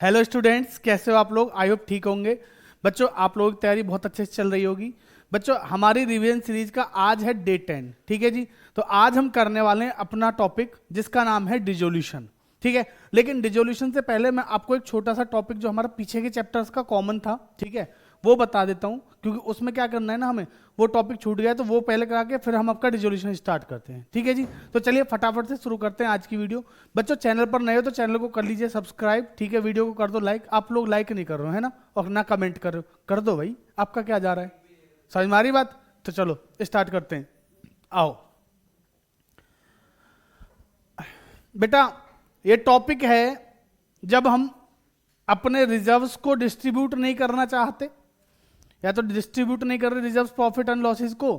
Hello students, कैसे हो आप लोग? आई होप ठीक होंगे। बच्चों, आप लोगों की तैयारी बहुत अच्छे से चल रही होगी। बच्चों, हमारी रिवीजन सीरीज का आज है डे 10। ठीक है जी। तो आज हम करने वाले हैं अपना टॉपिक जिसका नाम है डिजोल्यूशन। ठीक है। लेकिन डिजोल्यूशन से पहले मैं आपको एक छोटा सा टॉपिक जो हमारा पीछे के चैप्टर्स का कॉमन था, ठीक है, वो बता देता हूं, क्योंकि उसमें क्या करना है ना, हमें वो टॉपिक छूट गया, तो वो पहले करा के फिर हम आपका डिजोल्यूशन स्टार्ट करते हैं। ठीक है जी। तो चलिए फटाफट से शुरू करते हैं आज की वीडियो। बच्चों, चैनल पर नए हो तो चैनल को कर लीजिए सब्सक्राइब। ठीक है, वीडियो को कर दो लाइक। आप लोग लाइक नहीं कर रहे हो है ना, और ना कमेंट कर रहे हो। कर दो भाई, आपका क्या जा रहा है? समझ में आ रही बात? तो चलो स्टार्ट करते हैं। आओ बेटा, ये टॉपिक है जब हम अपने रिजर्व्स को डिस्ट्रीब्यूट नहीं करना चाहते, या तो डिस्ट्रीब्यूट नहीं कर रहे रिजर्व्स, प्रॉफिट एंड लॉसेस को,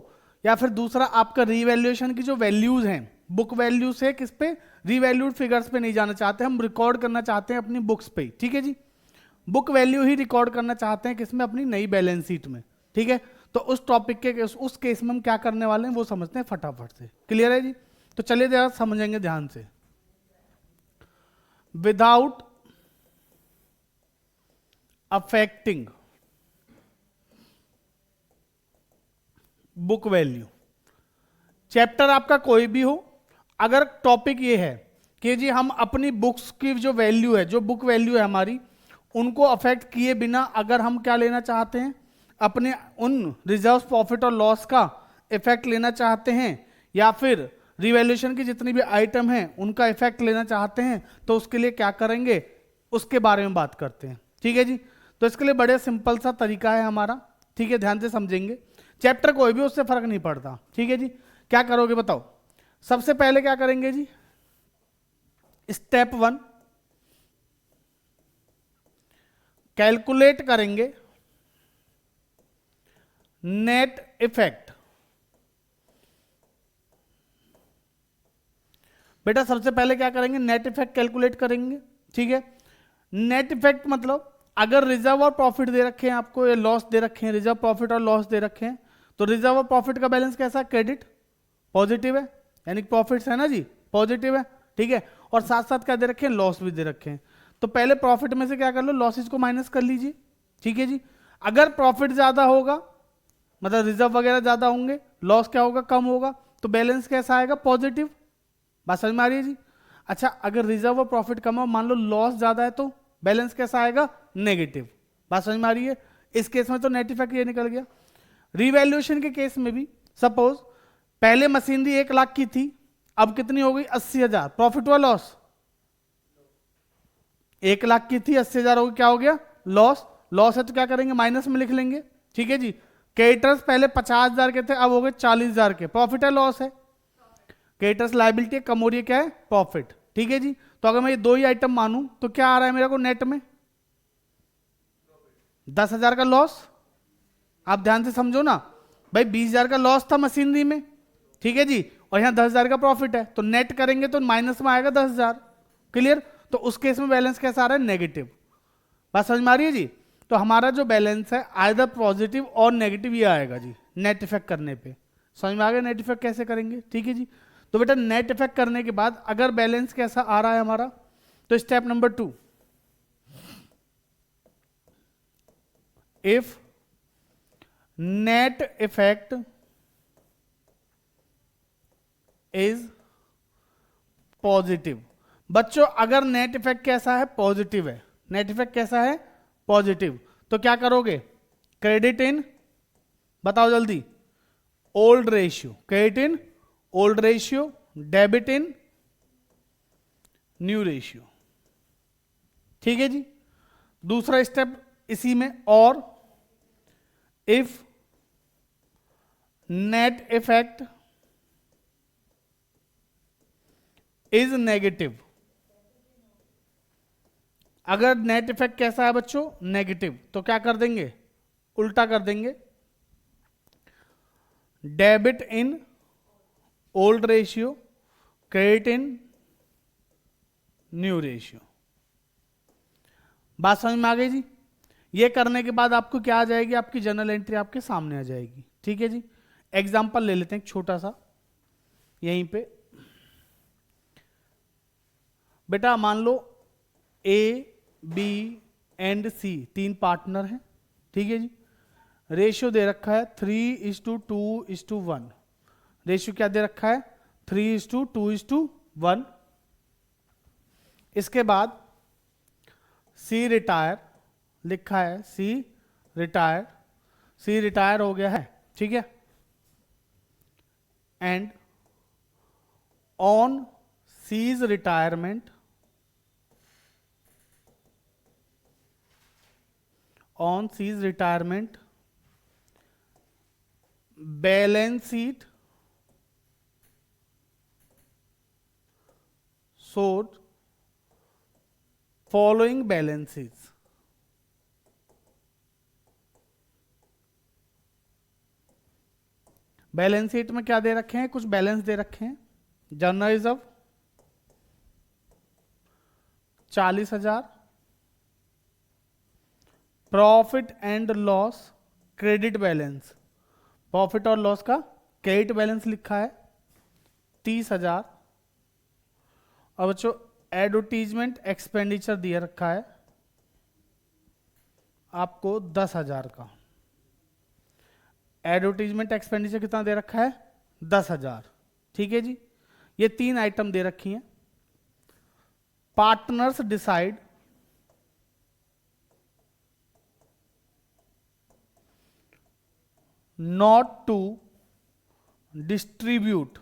या फिर दूसरा आपका रीवैल्यूएशन की जो वैल्यूज हैं, बुक वैल्यू से किस पे, रीवैल्यूड फिगर्स पे नहीं जाना चाहते, हम रिकॉर्ड करना चाहते हैं अपनी बुक्स पे। ठीक है जी। बुक वैल्यू ही रिकॉर्ड करना चाहते हैं किसमें? अपनी नई बैलेंस शीट में। ठीक है। तो उस टॉपिक के उस केस में हम क्या करने वाले हैं वो समझते हैं फटाफट से। क्लियर है जी? तो चलिए जरा समझेंगे ध्यान से। Without affecting book value, chapter आपका कोई भी हो, अगर टॉपिक ये है कि जी हम अपनी बुक्स की जो वैल्यू है, जो बुक वैल्यू है हमारी, उनको अफेक्ट किए बिना अगर हम क्या लेना चाहते हैं, अपने उन रिजर्व, प्रॉफिट और लॉस का इफेक्ट लेना चाहते हैं, या फिर रिवैल्यूएशन की जितनी भी आइटम हैं उनका इफेक्ट लेना चाहते हैं, तो उसके लिए क्या करेंगे, उसके बारे में बात करते हैं। ठीक है जी। तो इसके लिए बड़े सिंपल सा तरीका है हमारा। ठीक है, ध्यान से समझेंगे। चैप्टर कोई भी, उससे फर्क नहीं पड़ता। ठीक है जी। क्या करोगे बताओ? सबसे पहले क्या करेंगे जी? स्टेप 1, कैलकुलेट करेंगे नेट इफेक्ट। बेटा, सबसे पहले क्या करेंगे? नेट इफेक्ट कैलकुलेट करेंगे। ठीक है। नेट इफेक्ट मतलब अगर रिजर्व और प्रॉफिट दे रखे हैं आपको, ये लॉस दे रखे हैं, रिजर्व, प्रॉफिट और लॉस दे रखे हैं, तो रिजर्व और प्रॉफिट का बैलेंस कैसा है? क्रेडिट, पॉजिटिव है, यानी प्रॉफिट्स है ना जी, पॉजिटिव है। ठीक है। और साथ साथ क्या दे रखे हैं? लॉस भी दे रखे हैं। तो पहले प्रॉफिट में से क्या कर लो? लॉसेस को माइनस कर लीजिए। ठीक है जी। अगर प्रॉफिट ज्यादा होगा, मतलब रिजर्व वगैरह ज्यादा होंगे, लॉस क्या होगा? कम होगा, तो बैलेंस कैसा आएगा? पॉजिटिव। बात समझ में आ रही है जी? अच्छा, अगर रिजर्व और प्रॉफिट कम हो, मान लो लॉस ज्यादा है, तो बैलेंस कैसा आएगा? नेगेटिव। बात समझ में आ रही है? इस केस में तो नेट इफेक्ट ये निकल गया। रिवैल्यूएशन के केस में भी सपोज पहले मशीनरी 1 लाख की थी, अब कितनी हो गई? 80,000। प्रॉफिट हुआ लॉस? 1 लाख की थी, 80,000 हो गई, क्या हो गया? लॉस। लॉस है तो क्या करेंगे? माइनस में लिख लेंगे। ठीक है जी। क्रेडिटर्स पहले 50,000 के थे, अब हो गए 40,000 के। प्रॉफिट है लॉस है? क्रेडिटर्स लायबिलिटी कम हो रही है, क्या है? प्रॉफिट। ठीक है जी। तो अगर मैं ये दो ही आइटम मानूं तो क्या आ रहा है मेरे को नेट में? 10,000 का लॉस। आप ध्यान से समझो ना भाई, 20,000 का लॉस था मशीनरी में, ठीक है जी, और यहां 10,000 का प्रॉफिट है, तो नेट करेंगे तो माइनस में आएगा 10,000। क्लियर? तो उस केस में बैलेंस कैसा आ रहा है? नेगेटिव। बात समझ में आ रही है जी? तो हमारा जो बैलेंस है आइदर पॉजिटिव और नेगेटिव ये आएगा जी, नेट इफेक्ट करने पे। समझ में आ गया नेट इफेक्ट कैसे करेंगे? ठीक है जी। तो बेटा, नेट इफेक्ट करने के बाद अगर बैलेंस कैसा आ रहा है हमारा, तो step number 2, if net effect is positive. बच्चों, अगर नेट इफेक्ट कैसा है? पॉजिटिव है। नेट इफेक्ट कैसा है? पॉजिटिव। तो क्या करोगे? क्रेडिट इन, बताओ जल्दी, old ratio. Credit in old ratio, debit in new ratio. ठीक है जी। दूसरा स्टेप इसी में, और if net effect is negative. अगर नेट इफेक्ट कैसा है बच्चों? नेगेटिव, तो क्या कर देंगे? उल्टा कर देंगे, debit in old ratio, credit in new ratio. बात समझ में आ गई जी? ये करने के बाद आपको क्या आ जाएगी? आपकी जर्नल एंट्री आपके सामने आ जाएगी। ठीक है जी। एग्जाम्पल ले लेते हैं एक छोटा सा यहीं पे। बेटा मान लो A B and C, 3 partner हैं, ठीक है जी। रेशियो दे रखा है 3:2:1। रेशियो क्या दे रखा है? 3:2:1। इसके बाद सी रिटायर लिखा है, सी रिटायर हो गया है, ठीक है। And on C's retirement, balance sheet showed following balances। Balance sheet में क्या दे रखे हैं? कुछ बैलेंस दे रखे हैं। Journal reserve 40,000, profit and loss credit balance, profit और लॉस का क्रेडिट बैलेंस लिखा है 30,000। और बच्चों एडवर्टीजमेंट एक्सपेंडिचर दिया रखा है आपको 10,000 का। एडवर्टीजमेंट एक्सपेंडिचर कितना दे रखा है? 10,000, ठीक है जी। ये 3 आइटम दे रखी हैं। Partners decide not to distribute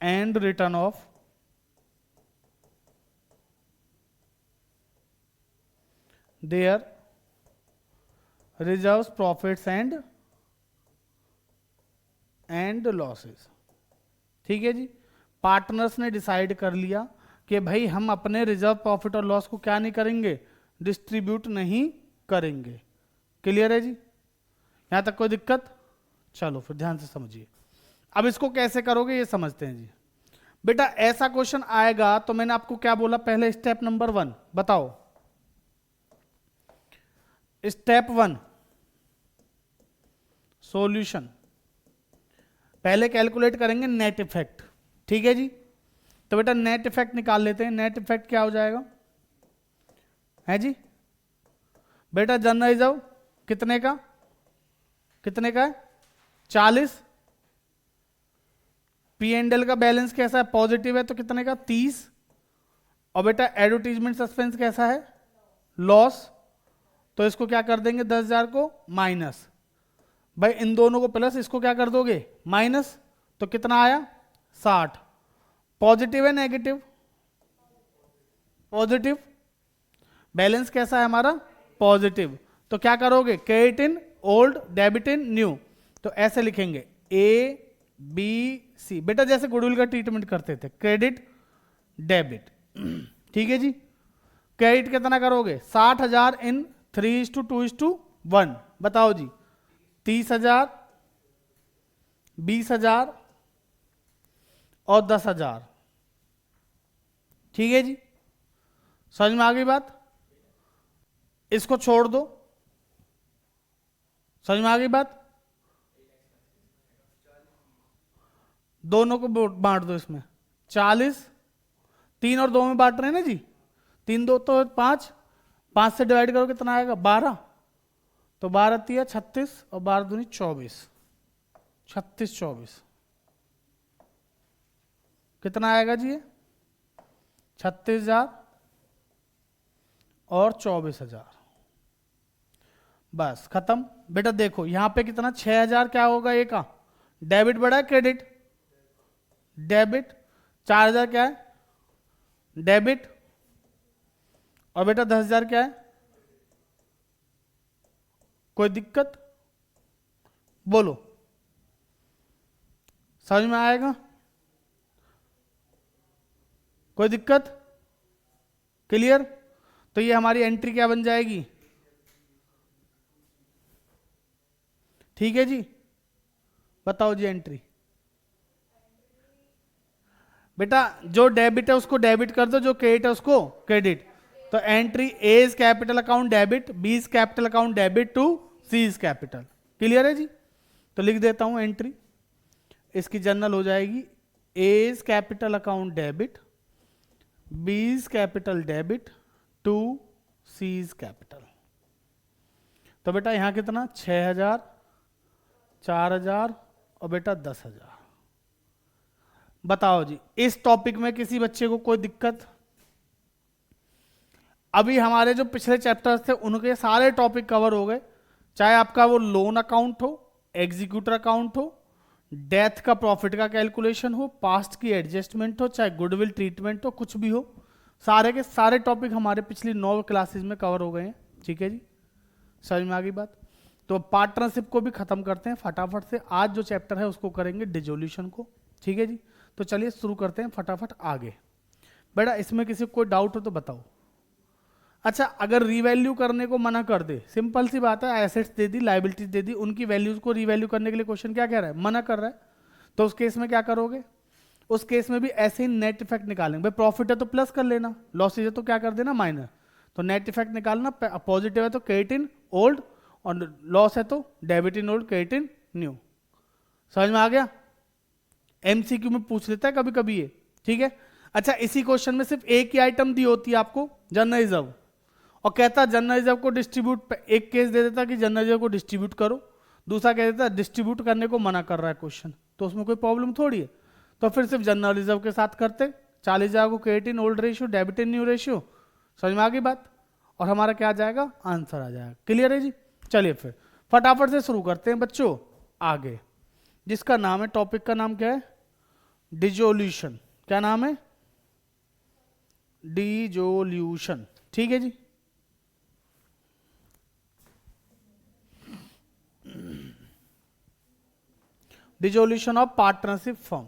and return of their reserves, profits and losses, ठीक है जी। पार्टनर्स ने डिसाइड कर लिया कि भाई हम अपने रिजर्व, प्रॉफिट और लॉस को क्या नहीं करेंगे? डिस्ट्रीब्यूट नहीं करेंगे। क्लियर है जी? यहां तक कोई दिक्कत? चलो फिर ध्यान से समझिए। अब इसको कैसे करोगे ये समझते हैं जी। बेटा ऐसा क्वेश्चन आएगा तो मैंने आपको क्या बोला पहले? स्टेप नंबर 1 बताओ। स्टेप 1 सॉल्यूशन, पहले कैलकुलेट करेंगे नेट इफेक्ट, ठीक है जी। तो बेटा नेट इफेक्ट निकाल लेते हैं। नेट इफेक्ट क्या हो जाएगा है जी? बेटा जनरल रिजर्व कितने का है? 40। P&L का बैलेंस कैसा है? पॉजिटिव है, तो कितने का? 30। और बेटा एडवर्टीजमेंट सस्पेंस कैसा है? लॉस। तो इसको क्या कर देंगे? 10,000 को माइनस, भाई इन दोनों को प्लस, इसको क्या कर दोगे? माइनस। तो कितना आया? 60। पॉजिटिव है नेगेटिव? पॉजिटिव। बैलेंस कैसा है हमारा? पॉजिटिव। तो क्या करोगे? Credit in old, debit in new. तो ऐसे लिखेंगे ABC। बेटा जैसे गुडविल का ट्रीटमेंट करते थे, क्रेडिट डेबिट, ठीक है जी। क्रेडिट कितना करोगे? 60,000 इन 3:2:1। बताओ जी। 30,000, 20,000 और 10,000, ठीक है जी। समझ में आ गई बात? इसको छोड़ दो। समझ में आ गई बात? दोनों को बांट दो इसमें। 40, 3 और 2 में बांट रहे हैं ना जी। 3 2 तो 5, 5 से डिवाइड करो कितना आएगा? 12। तो 12 3 36 और 12 दूनी 24। 36 24 कितना आएगा जी? ये 36,000 और 24,000। बस खत्म। बेटा देखो यहां पे कितना? 6,000 क्या होगा? ये का डेबिट बढ़ा है, क्रेडिट डेबिट। 4,000 क्या है? डेबिट। और बेटा 10,000 क्या है? कोई दिक्कत? बोलो, समझ में आएगा? कोई दिक्कत? क्लियर? तो ये हमारी एंट्री क्या बन जाएगी? ठीक है जी। बताओ जी एंट्री। बेटा जो डेबिट है उसको डेबिट कर दो, जो क्रेडिट है उसको क्रेडिट। तो entry A is capital account debit, B is capital account debit to C is capital. Clear है जी? तो लिख देता हूं एंट्री, इसकी जनरल हो जाएगी A is capital account debit, B is capital debit to C is capital. तो बेटा यहां कितना 6,000, 4,000 और बेटा 10,000। बताओ जी इस टॉपिक में किसी बच्चे को कोई दिक्कत? अभी हमारे जो पिछले चैप्टर्स थे उनके सारे टॉपिक कवर हो गए, चाहे आपका वो लोन अकाउंट हो, एग्जीक्यूटर अकाउंट हो, डेथ का प्रॉफिट का कैलकुलेशन हो, पास्ट की एडजस्टमेंट हो, चाहे गुडविल ट्रीटमेंट हो, कुछ भी हो, सारे के सारे टॉपिक हमारे पिछली 9 क्लासेस में कवर हो गए हैं। ठीक है जी, समझ में आ गई बात? तो पार्टनरशिप को भी खत्म करते हैं फटाफट से। आज जो चैप्टर है उसको करेंगे डिसोल्यूशन को। ठीक है जी, तो चलिए शुरू करते हैं फटाफट आगे। बेटा इसमें किसी को कोई डाउट हो तो बताओ। अच्छा, अगर रीवैल्यू करने को मना कर दे, सिंपल सी बात है, एसेट्स दे दी, लायबिलिटीज दे दी, उनकी वैल्यूज को रीवैल्यू करने के लिए क्वेश्चन क्या कह रहा है? मना कर रहा है। तो उस केस में क्या करोगे? उस केस में भी ऐसे ही नेट इफेक्ट निकालेंगे। भाई प्रॉफिट है तो प्लस कर लेना, लॉसेज है तो क्या कर देना माइनस। तो नेट इफेक्ट निकालना, पॉजिटिव है तो क्रेडिट इन ओल्ड और लॉस है तो debit in old credit in new. समझ में आ गया? एमसीक्यू में पूछ लेता है कभी कभी ये। ठीक है, अच्छा इसी क्वेश्चन में सिर्फ एक ही आइटम दी होती है आपको, जनरल रिजर्व, और कहता जनरल रिजर्व को डिस्ट्रीब्यूट, एक केस दे देता कि जनरल रिजर्व को डिस्ट्रीब्यूट करो, दूसरा कह देता डिस्ट्रीब्यूट करने को मना कर रहा है क्वेश्चन, तो उसमें कोई प्रॉब्लम थोड़ी है। तो फिर सिर्फ जनरल रिजर्व के साथ करते, 40,000 को credit in old ratio, debit in new ratio. समझ में आ गई बात? और हमारा क्या आ जाएगा? आंसर आ जाएगा। क्लियर है जी? चलिए फिर फटाफट से शुरू करते हैं बच्चों आगे, जिसका नाम है, टॉपिक का नाम क्या है? डिसोल्यूशन। क्या नाम है? डिसोल्यूशन। ठीक है जी, डिसोल्यूशन ऑफ पार्टनरशिप फर्म।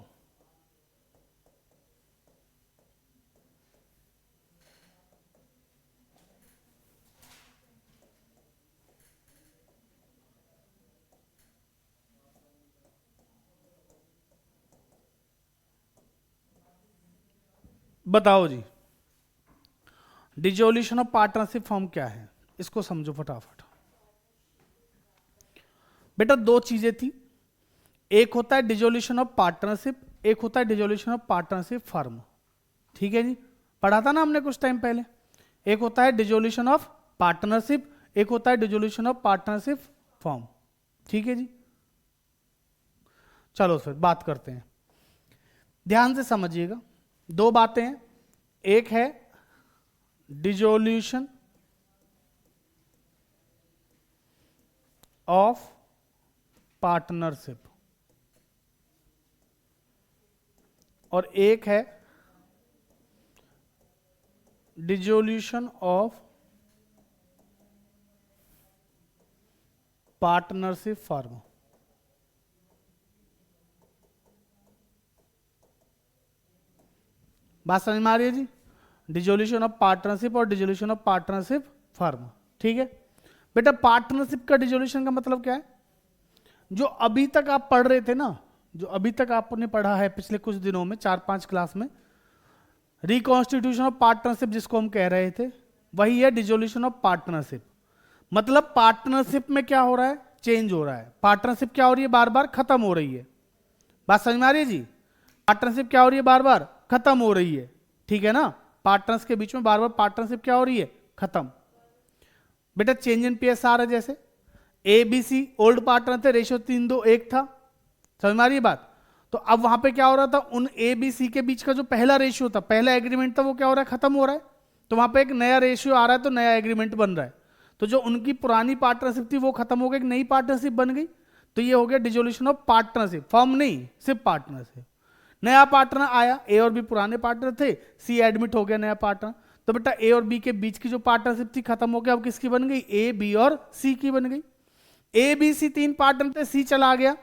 बताओ जी डिसोल्यूशन ऑफ पार्टनरशिप फर्म क्या है, इसको समझो फटाफट। बेटा दो चीजें थी, एक होता है डिसोल्यूशन ऑफ पार्टनरशिप, एक होता है डिसोल्यूशन ऑफ पार्टनरशिप फर्म। ठीक है जी, पढ़ा था ना हमने कुछ टाइम पहले। एक होता है डिसोल्यूशन ऑफ पार्टनरशिप, एक होता है डिसोल्यूशन ऑफ पार्टनरशिप फर्म। ठीक है जी, चलो फिर बात करते हैं, ध्यान से समझिएगा। दो बातें हैं, एक है डिसोल्यूशन ऑफ पार्टनरशिप और एक है डिसोल्यूशन ऑफ पार्टनरशिप फर्म। बात समझ में आ रही है जी? डिसोल्यूशन ऑफ पार्टनरशिप और डिसोल्यूशन ऑफ पार्टनरशिप फर्म। ठीक है बेटा, पार्टनरशिप का डिसोल्यूशन का मतलब क्या है? जो अभी तक आप पढ़ रहे थे ना, जो अभी तक आपने पढ़ा है पिछले कुछ दिनों में 4-5 क्लास में, रिकॉन्स्टिट्यूशन ऑफ पार्टनरशिप जिसको हम कह रहे थे, वही है डिसोल्यूशन ऑफ पार्टनरशिप। मतलब पार्टनरशिप में क्या हो रहा है? चेंज हो रहा है। पार्टनरशिप क्या हो रही है? बार बार खत्म हो रही है। बात समझ में आ रही है जी? पार्टनरशिप क्या हो रही है? बार बार खत्म हो रही है। ठीक है ना, पार्टनर्स के बीच में बार बार पार्टनरशिप क्या हो रही है? खत्म। बेटा चेंज इन पीएसआर है, जैसे A B C old partner थे, रेशियो 3:2:1 था। समझ में आ रही है बात? तो अब वहां पे क्या हो रहा था? उन ए बी सी के बीच का जो पहला रेशियो था, पहला एग्रीमेंट था, वो क्या हो रहा है? खत्म हो रहा है। तो वहां पे एक नया रेशियो आ रहा है, तो नया एग्रीमेंट बन रहा है। तो जो उनकी पुरानी पार्टनरशिप थी वो खत्म हो गई, एक नई पार्टनरशिप बन गई। तो ये हो गया डिसोल्यूशन ऑफ पार्टनरशिप, फर्म नहीं, सिर्फ पार्टनरशिप। नया पार्टनर आया, ए और बी पुराने पार्टनर थे, सी एडमिट हो गया नया पार्टनर। तो बेटा ए और बी के बीच की जो पार्टनरशिप थी खत्म हो गया, अब किसकी बन गई? ए बी और सी की बन गई। ए बी सी 3 पार्टनर थे, सी चला गया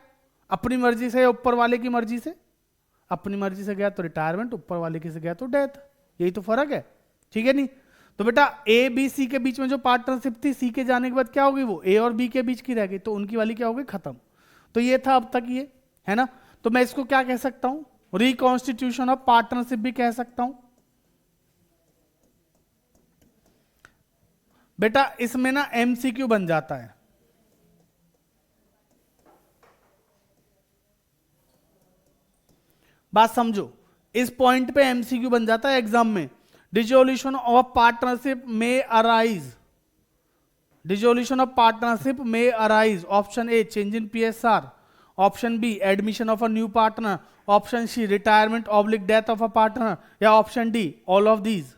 अपनी मर्जी से या ऊपर वाले की मर्जी से। अपनी मर्जी से गया तो रिटायरमेंट, ऊपर वाले की से गया तो डेथ। यही तो फर्क है। ठीक है नहीं? तो बेटा ए बी सी के बीच में जो पार्टनरशिप थी, सी के जाने के बाद क्या होगी? वो ए और बी के बीच की रह गई, तो उनकी वाली क्या हो गई? खत्म। तो ये था अब तक, ये है ना। तो मैं इसको क्या कह सकता हूं? रिकॉन्स्टिट्यूशन ऑफ पार्टनरशिप भी कह सकता हूं। बेटा इसमें ना एमसीक्यू बन जाता है। बात समझो, इस पॉइंट पे एमसीक्यू बन जाता है एग्जाम में। डिसोल्यूशन ऑफ पार्टनरशिप में अराइज, डिसोल्यूशन ऑफ पार्टनरशिप में arise, option A change in PSR, option B admission of a new partner, option C retirement oblique death of a partner, या option D all of these.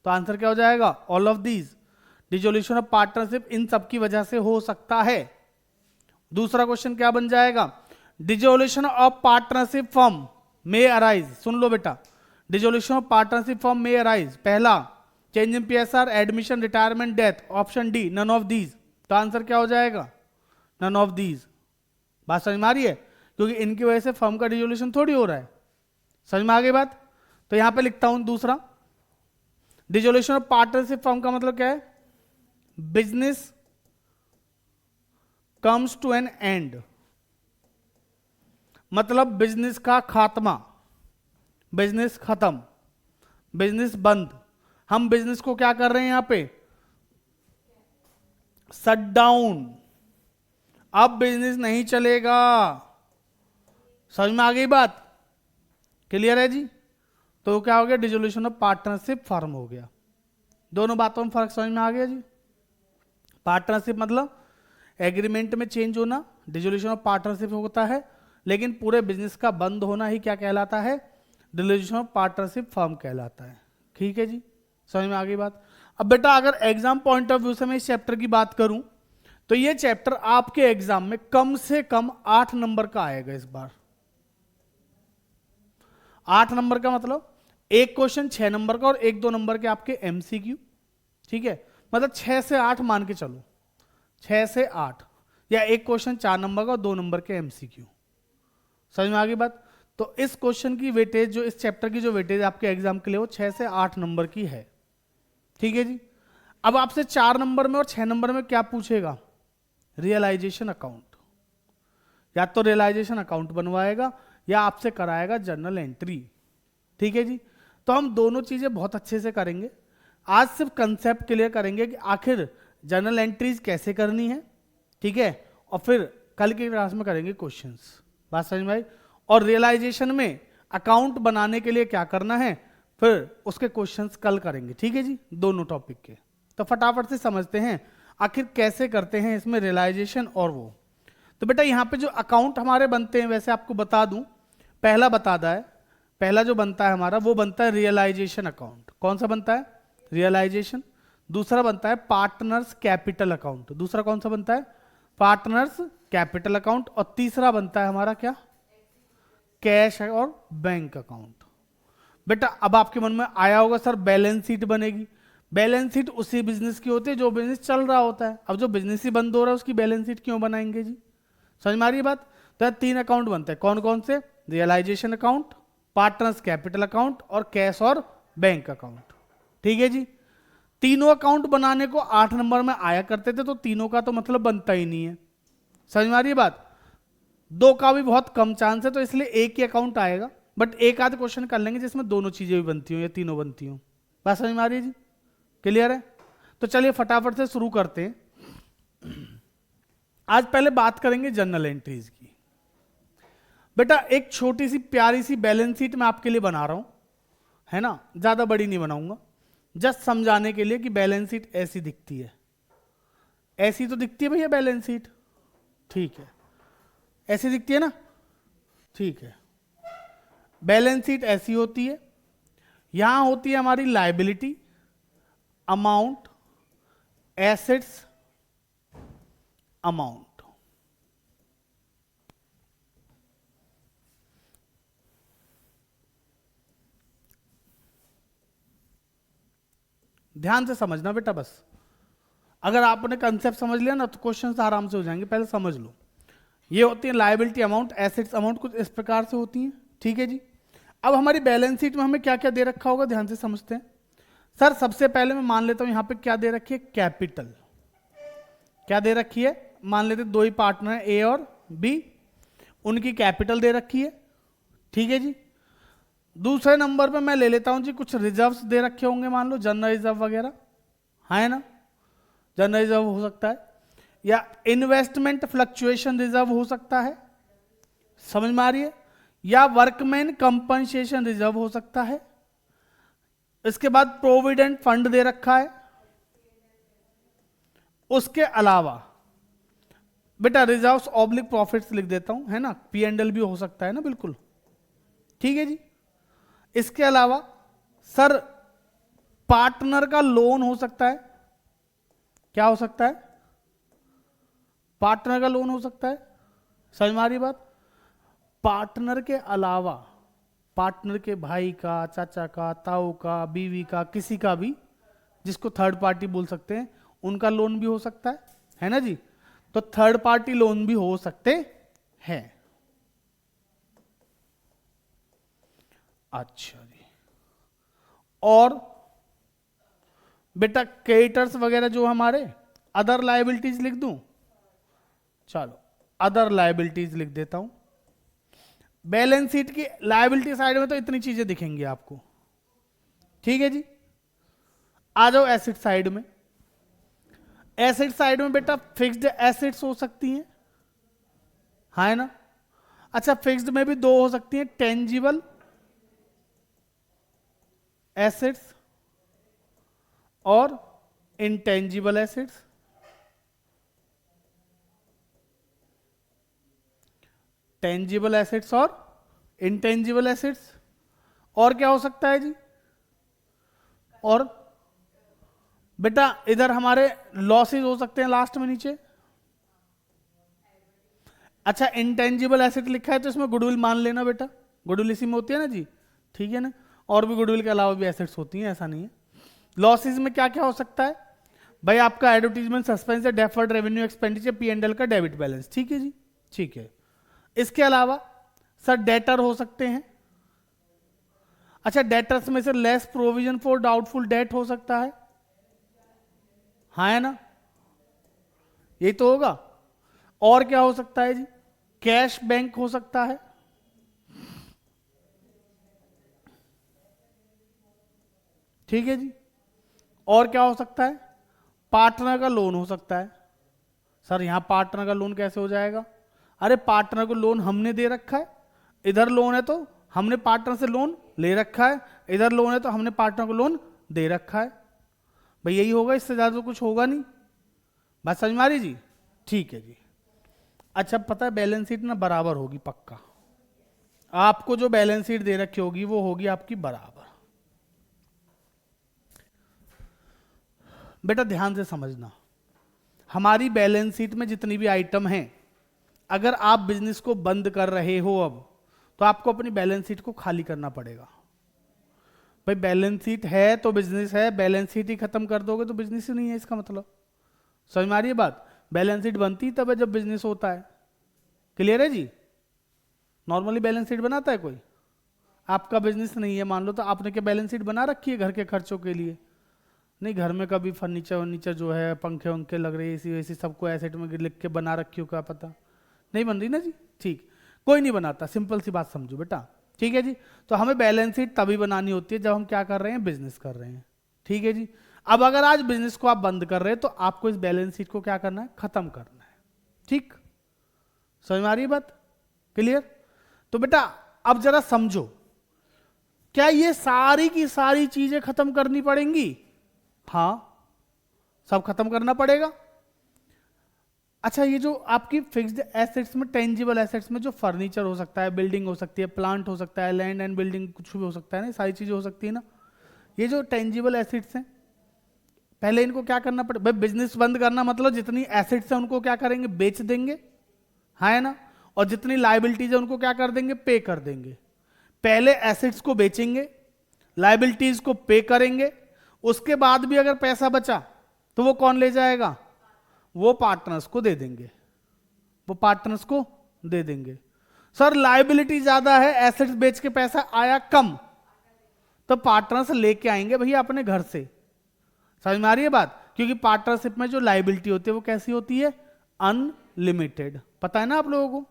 तो answer क्या हो जाएगा? All of these. Dissolution of partnership इन सब की वजह से हो सकता है। दूसरा क्वेश्चन क्या बन जाएगा? डिसोल्यूशन ऑफ पार्टनरशिप फॉर्म में अराइज, सुन लो बेटा, डिसोल्यूशन ऑफ पार्टनरशिप फॉर्म में अराइज, पहला change in PSR, admission, retirement, death, option D none of these. तो आंसर क्या हो जाएगा? None of these. बात समझ में आ रही है? क्योंकि इनकी वजह से फर्म का डिसोल्यूशन थोड़ी हो रहा है। समझ में आ गई बात? तो यहां पे लिखता हूं दूसरा, डिसोल्यूशन ऑफ पार्टनरशिप फर्म का मतलब क्या है? Business comes to an end, मतलब बिजनेस का खात्मा, बिजनेस खत्म, बिजनेस बंद। हम बिजनेस को क्या कर रहे हैं यहां पे? Shut down. अब बिजनेस नहीं चलेगा। समझ में आ गई बात? क्लियर है जी? तो क्या हो गया? डिसोल्यूशन ऑफ पार्टनरशिप फर्म हो गया। दोनों बातों में फर्क समझ में आ गया जी? पार्टनरशिप मतलब एग्रीमेंट में चेंज होना, डिसोल्यूशन ऑफ पार्टनरशिप होता है, लेकिन पूरे बिजनेस का बंद होना ही क्या कहलाता है? डिसोल्यूशन ऑफ पार्टनरशिप फर्म कहलाता है। ठीक है जी? समझ में आ गई बात? अब बेटा अगर एग्जाम पॉइंट ऑफ व्यू से मैं इस चैप्टर की बात करूं तो ये चैप्टर आपके एग्जाम में कम से कम 8 नंबर का आएगा इस बार। 8 नंबर का मतलब एक क्वेश्चन 6 नंबर का और 1-2 नंबर के आपके एमसीक्यू। ठीक है? मतलब 6 से 8 मान के चलो, 6 से 8, या एक क्वेश्चन 4 नंबर का और 2 नंबर के एमसीक्यू। समझ में आ गई बात? तो इस क्वेश्चन की वेटेज, जो इस चैप्टर की जो वेटेज आपके एग्जाम के लिए वो 6 से 8 नंबर की है। ठीक है जी? अब आपसे 4 नंबर में और 6 नंबर में क्या पूछेगा? Realisation account. या तो रियलाइजेशन अकाउंट बनवाएगा या आपसे कराएगा जर्नल एंट्री। ठीक है जी? तो हम दोनों चीजें बहुत अच्छे से करेंगे। आज सिर्फ कंसेप्ट क्लियर करेंगे कि आखिर जर्नल एंट्रीज कैसे करनी है। ठीक है? और फिर कल की क्लास में करेंगे क्वेश्चंस। बात समझ में आई? और रियलाइजेशन में अकाउंट बनाने के लिए क्या करना है, फिर उसके क्वेश्चंस कल करेंगे। ठीक है जी? दोनों टॉपिक के। तो फटाफट से समझते हैं आखिर कैसे करते हैं इसमें रियलाइजेशन और वो। तो बेटा यहाँ पे जो अकाउंट हमारे बनते हैं, वैसे आपको बता दूं, पहला बता दा है, पहला जो बनता है हमारा वो बनता है रियलाइजेशन अकाउंट। कौन सा बनता है? रियलाइजेशन। दूसरा बनता है पार्टनर्स कैपिटल अकाउंट। दूसरा कौन सा बनता है? Partners capital account. और तीसरा बनता है हमारा क्या? कैश और बैंक अकाउंट। बेटा अब आपके मन में आया होगा सर बैलेंस शीट बनेगी। बैलेंस शीट उसी बिजनेस की होती है जो बिजनेस चल रहा होता है। अब जो बिजनेस ही बंद हो रहा है उसकी बैलेंस शीट क्यों बनाएंगे जी? समझ में आ रही है बात? तो 3 अकाउंट बनते हैं। कौन कौन से? Realisation account, partners capital account और कैश और बैंक अकाउंट। ठीक है जी? तीनों अकाउंट बनाने को 8 नंबर में आया करते थे, तो तीनों का तो मतलब बनता ही नहीं है। समझ में आ रही है बात? 2 का भी बहुत कम चांस है, तो इसलिए एक ही अकाउंट आएगा। बट एक आध क्वेश्चन कर लेंगे जिसमें दोनों चीजें भी बनती हो या तीनों बनती हो। बात समझ में आ रही है जी? क्लियर है? तो चलिए फटाफट से शुरू करते हैं। आज पहले बात करेंगे जर्नल एंट्रीज की। बेटा एक छोटी सी प्यारी सी बैलेंस शीट मैं आपके लिए बना रहा हूं, है ना? ज्यादा बड़ी नहीं बनाऊंगा, जस्ट समझाने के लिए कि बैलेंस शीट ऐसी दिखती है। ऐसी तो दिखती है भैया बैलेंस शीट? ठीक है, ऐसी दिखती है ना? ठीक है, बैलेंस शीट ऐसी होती है। यहां होती है हमारी लायबिलिटी, अमाउंट, एसेट्स, अमाउंट। ध्यान से समझना बेटा, बस अगर आपने कंसेप्ट समझ लिया ना तो क्वेश्चन आराम से हो जाएंगे। पहले समझ लो, ये होती है लायबिलिटी, अमाउंट, एसेट्स, अमाउंट, कुछ इस प्रकार से होती हैं। ठीक है जी? अब हमारी बैलेंस शीट में हमें क्या क्या दे रखा होगा, ध्यान से समझते हैं। सर सबसे पहले मैं मान लेता हूं यहां पे क्या दे रखी है? कैपिटल। क्या दे रखी है? मान लेते 2 ही पार्टनर है, ए और बी, उनकी कैपिटल दे रखी है। ठीक है जी? दूसरे नंबर पे मैं ले लेता हूं जी कुछ रिजर्व्स दे रखे होंगे, मान लो जनरल रिजर्व वगैरह, है ना? जनरल रिजर्व हो सकता है, या इन्वेस्टमेंट फ्लक्चुएशन रिजर्व हो सकता है। समझ में आ रही है? या वर्कमैन कंपनसेशन रिजर्व हो सकता है, इसके बाद प्रोविडेंट फंड दे रखा है। उसके अलावा बेटा रिजर्व्स ऑब्लिक प्रॉफिट्स लिख देता हूं, है ना, पी एंड एल भी हो सकता है ना, बिल्कुल ठीक है जी। इसके अलावा सर पार्टनर का लोन हो सकता है। क्या हो सकता है? पार्टनर का लोन हो सकता है। समझ में आ रही बात? पार्टनर के अलावा पार्टनर के भाई का, चाचा का, ताऊ का, बीवी का, किसी का भी, जिसको थर्ड पार्टी बोल सकते हैं, उनका लोन भी हो सकता है ना जी। तो थर्ड पार्टी लोन भी हो सकते हैं। अच्छा जी। और बेटा क्रेडिटर्स वगैरह जो हमारे, अदर लायबिलिटीज लिख दूं? चलो अदर लायबिलिटीज लिख देता हूं। बैलेंस शीट की लायबिलिटी साइड में तो इतनी चीजें दिखेंगी आपको, ठीक है जी। आ जाओ एसेट साइड में। एसेट साइड में बेटा फिक्स्ड एसेट्स हो सकती हैं, हाँ है ना। अच्छा फिक्स्ड में भी दो हो सकती हैं, टेंजिबल एसेट्स और इंटेंजिबल एसेट्स। टेंजिबल एसेट्स और इंटेंजिबल एसेट्स। और क्या हो सकता है जी? और बेटा इधर हमारे लॉसेस हो सकते हैं लास्ट में नीचे। अच्छा इंटेंजिबल एसेट लिखा है तो इसमें गुडविल मान लेना बेटा, गुडविल इसी में होती है ना जी, ठीक है ना। और भी गुडविल के अलावा भी एसेट्स होती हैं, ऐसा नहीं है। लॉसेस में क्या क्या हो सकता है भाई? आपका advertisement, suspense, deferred revenue expenditure, P and L का डेबिट बैलेंस, ठीक है जी, ठीक है। इसके अलावा सर डेटर हो सकते हैं। अच्छा डेटर्स में से less provision for doubtful debt हो सकता है, हाँ है ना, यही तो होगा। और क्या हो सकता है जी? कैश बैंक हो सकता है, ठीक है जी। और क्या हो सकता है? पार्टनर का लोन हो सकता है। सर यहां पार्टनर का लोन कैसे हो जाएगा? अरे पार्टनर को लोन हमने दे रखा है, इधर लोन है तो हमने पार्टनर से लोन ले रखा है, इधर लोन है तो हमने पार्टनर को लोन दे रखा है। भाई यही होगा, इससे ज्यादा तो कुछ होगा नहीं। बात समझ में आ रही जी? ठीक है जी। अच्छा पता है बैलेंस शीट ना बराबर होगी पक्का, आपको जो बैलेंस शीट दे रखी होगी वो होगी आपकी बराबर। बेटा ध्यान से समझना, हमारी बैलेंस शीट में जितनी भी आइटम हैं, अगर आप बिजनेस को बंद कर रहे हो अब, तो आपको अपनी बैलेंस शीट को खाली करना पड़ेगा। भाई बैलेंस शीट है तो बिजनेस है, बैलेंस शीट ही खत्म कर दोगे तो बिजनेस ही नहीं है, इसका मतलब समझ में आ रही है बात? बैलेंस शीट बनती तब है जब बिजनेस होता है। क्लियर है जी? नॉर्मली बैलेंस शीट बनाता है कोई? आपका बिजनेस नहीं है मान लो, तो आपने क्या बैलेंस शीट बना रखी है घर के खर्चों के लिए? नहीं, घर में कभी फर्नीचर वर्नीचर जो है, पंखे वंखे लग रहे, एसी वैसी, सबको एसेट में लिख के बना रखी हो, क्या पता नहीं बन रही ना जी। ठीक, कोई नहीं बनाता, सिंपल सी बात समझो बेटा, ठीक है जी। तो हमें बैलेंस शीट तभी बनानी होती है जब हम क्या कर रहे हैं, बिजनेस कर रहे हैं, ठीक है जी। अब अगर आज बिजनेस को आप बंद कर रहे हैं तो आपको इस बैलेंस शीट को क्या करना है, खत्म करना है, ठीक। समझ में आ रही है बात? क्लियर? तो बेटा अब जरा समझो, क्या ये सारी की सारी चीजें खत्म करनी पड़ेंगी? हाँ, सब खत्म करना पड़ेगा। अच्छा ये जो आपकी फिक्स्ड एसेट्स में, टेंजिबल एसेट्स में जो फर्नीचर हो सकता है, बिल्डिंग हो सकती है, प्लांट हो सकता है, लैंड एंड बिल्डिंग कुछ भी हो सकता है ना, सारी चीजें हो सकती है ना। ये जो टेंजिबल एसेट्स हैं, पहले इनको क्या करना पड़े भाई? बिजनेस बंद करना मतलब जितनी एसेट्स हैं उनको क्या करेंगे, बेच देंगे, हाँ है ना। और जितनी लाइबिलिटीज है उनको क्या कर देंगे, पे कर देंगे। पहले एसेट्स को बेचेंगे, लाइबिलिटीज को पे करेंगे, उसके बाद भी अगर पैसा बचा तो वो कौन ले जाएगा? वो पार्टनर्स को दे देंगे, वो पार्टनर्स को दे देंगे। सर लाइबिलिटी ज्यादा है, एसेट्स बेच के पैसा आया कम, तो पार्टनर्स लेके आएंगे भैया अपने घर से। समझ में आ रही है बात? क्योंकि पार्टनरशिप में जो लाइबिलिटी होती है वो कैसी होती है, अनलिमिटेड, पता है ना आप लोगों को?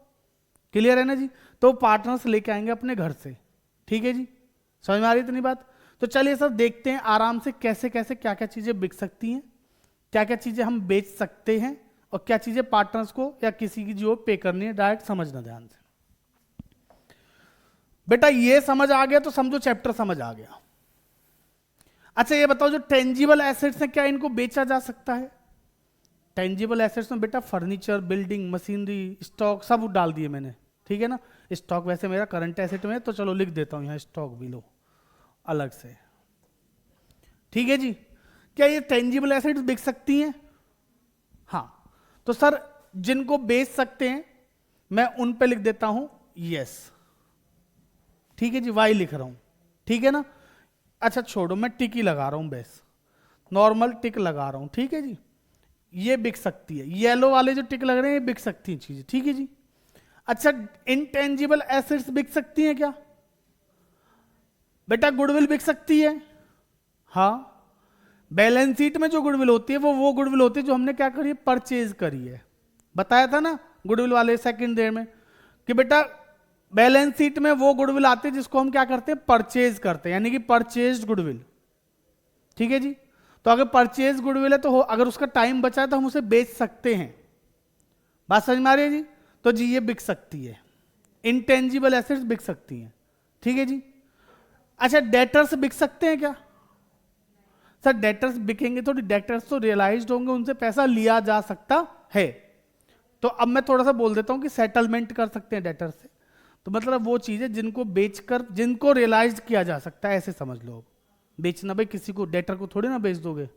क्लियर है ना जी? तो पार्टनर्स लेके आएंगे अपने घर से, ठीक है जी। समझ में आ रही है इतनी बात? तो चलिए सर देखते हैं आराम से कैसे कैसे क्या क्या चीजें बिक सकती हैं, क्या क्या चीजें हम बेच सकते हैं, और क्या चीजें पार्टनर्स को या किसी की जो पे करनी है, डायरेक्ट समझना ध्यान से। बेटा ये समझ आ गया तो समझो चैप्टर समझ आ गया। अच्छा ये बताओ, जो टेंजिबल एसेट्स हैं क्या इनको बेचा जा सकता है? टेंजिबल एसेट्स में बेटा फर्नीचर, बिल्डिंग, मशीनरी, स्टॉक सब डाल दिए मैंने, ठीक है ना। स्टॉक वैसे मेरा करंट एसेट में है, तो चलो लिख देता हूं यहां स्टॉक भी लो अलग से, ठीक है जी। क्या ये टेंजिबल एसेट्स बिक सकती हैं? हाँ। तो सर जिनको बेच सकते हैं मैं उन पे लिख देता हूं यस, ठीक है जी, वाई लिख रहा हूं, ठीक है ना। अच्छा छोड़ो, मैं टिक ही लगा रहा हूं, बेस नॉर्मल टिक लगा रहा हूं, ठीक है जी। ये बिक सकती है, येलो वाले जो टिक लग रहे हैं ये बिक सकती हैं चीजें, ठीक है जी। अच्छा इनटेंजिबल एसेट्स बिक सकती हैं क्या? बेटा गुडविल बिक सकती है, हाँ। बैलेंस शीट में जो गुडविल होती है वो गुडविल होती है जो हमने क्या करी है, परचेज करी है। बताया था ना गुडविल वाले सेकंड देर में कि बेटा बैलेंस शीट में वो गुडविल आते हैं जिसको हम क्या करते हैं, परचेज करते हैं, यानी कि परचेज गुडविल, ठीक है जी। तो अगर परचेज गुडविल है तो अगर उसका टाइम बचा है तो हम उसे बेच सकते हैं। बात समझ में आ रही है जी? तो जी ये बिक सकती है, इंटेंजिबल एसेट्स बिक सकती हैं, ठीक है जी। अच्छा डेटर्स बिक सकते हैं क्या? सर डेटर्स बिकेंगे तो डेटर्स तो रियलाइज्ड होंगे, उनसे पैसा लिया जा सकता है। तो अब मैं थोड़ा सा बोल देता हूं कि सेटलमेंट कर सकते हैं डेटर से, तो मतलब वो चीजें जिनको बेचकर जिनको रियलाइज किया जा सकता है, ऐसे समझ लो। बेचना भाई किसी को, डेटर को थोड़ी ना बेच दोगे।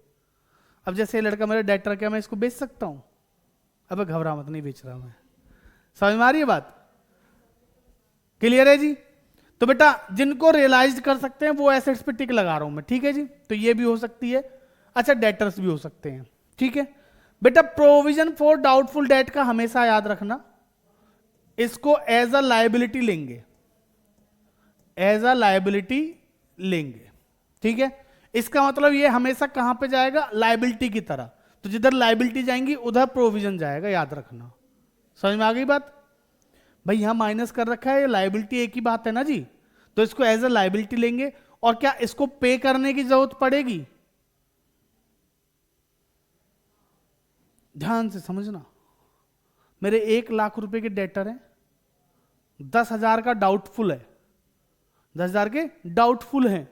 अब जैसे ये लड़का मेरा डेटर, क्या मैं इसको बेच सकता हूं? अब घबरा मत, नहीं बेच रहा मैं। समझ में आ रही है बात? क्लियर है जी? तो बेटा जिनको रियलाइज कर सकते हैं वो एसेट्स पे टिक लगा रहा हूं मैं, ठीक है जी। तो ये भी हो सकती है। अच्छा डेटर्स भी हो सकते हैं, ठीक है। बेटा प्रोविजन फॉर डाउटफुल डेट का हमेशा याद रखना, इसको एज अ लायबिलिटी लेंगे, एज अ लायबिलिटी लेंगे, ठीक है। इसका मतलब ये हमेशा कहां पे जाएगा, लायबिलिटी की तरह। तो जिधर लायबिलिटी जाएंगी उधर प्रोविजन जाएगा, याद रखना। समझ में आ गई बात? भाई यहां माइनस कर रखा है, ये लायबिलिटी एक ही बात है ना जी। तो इसको एज अ लायबिलिटी लेंगे। और क्या इसको पे करने की जरूरत पड़ेगी? ध्यान से समझना, मेरे 1 लाख रुपए के डेटर हैं, 10,000 का डाउटफुल है, 10,000 के डाउटफुल हैं,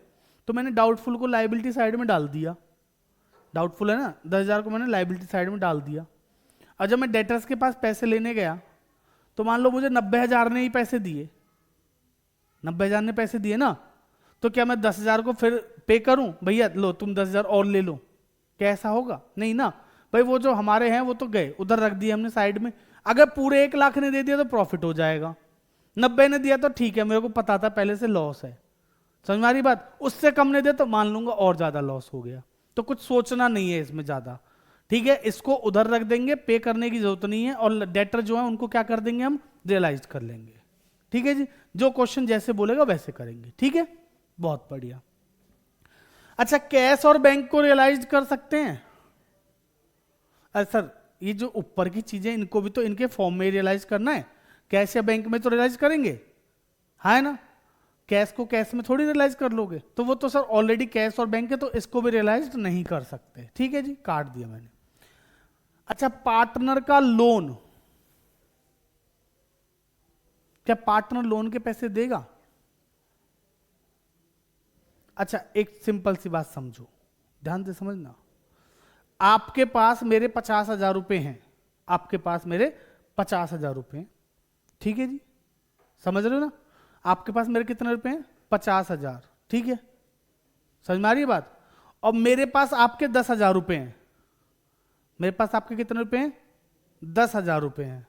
तो मैंने डाउटफुल को लायबिलिटी साइड में डाल दिया। डाउटफुल है ना, 10,000 को मैंने लायबिलिटी साइड में डाल दिया। और जब मैं डेटर्स के पास पैसे लेने गया तो मान लो मुझे 90,000 ने ही पैसे दिए, 90,000 ने पैसे दिए ना, तो क्या मैं 10,000 को फिर पे करूं, भैया लो तुम 10,000 और ले लो? क्या ऐसा होगा? नहीं ना भाई, वो जो हमारे हैं वो तो गए, उधर रख दिए हमने साइड में। अगर पूरे 1 लाख ने दे दिया तो प्रॉफिट हो जाएगा, 90 ने दिया तो ठीक है, मेरे को पता था पहले से लॉस है। समझ में आ रही बात? उससे कम ने दिया तो मान लूंगा और ज्यादा लॉस हो गया। तो कुछ सोचना नहीं है इसमें ज्यादा, ठीक है। इसको उधर रख देंगे, पे करने की जरूरत नहीं है, और डेटर जो है उनको क्या कर देंगे, हम रियलाइज कर लेंगे, ठीक है जी। जो क्वेश्चन जैसे बोलेगा वैसे करेंगे, ठीक है। बहुत बढ़िया। अच्छा कैश और बैंक को रियलाइज कर सकते हैं? अरे सर ये जो ऊपर की चीजें इनको भी तो इनके फॉर्म में रियलाइज करना है, कैश या बैंक में तो रियलाइज करेंगे, हाँ है ना। कैश को कैश में थोड़ी रियलाइज कर लोगे, तो वो तो सर ऑलरेडी कैश और बैंक है, तो इसको भी रियलाइज नहीं कर सकते, ठीक है जी, काट दिया मैंने। अच्छा पार्टनर का लोन, क्या पार्टनर लोन के पैसे देगा? अच्छा एक सिंपल सी बात समझो, ध्यान से समझना। आपके पास मेरे 50,000 रुपए हैं, आपके पास मेरे 50,000 रुपए हैं, ठीक है जी, समझ रहे हो ना। आपके पास मेरे कितने रुपए हैं? 50,000, ठीक है। समझ में आ रही है बात? और मेरे पास आपके 10,000 रुपए हैं, मेरे पास आपके कितने रुपए हैं? 10,000 रुपए हैं।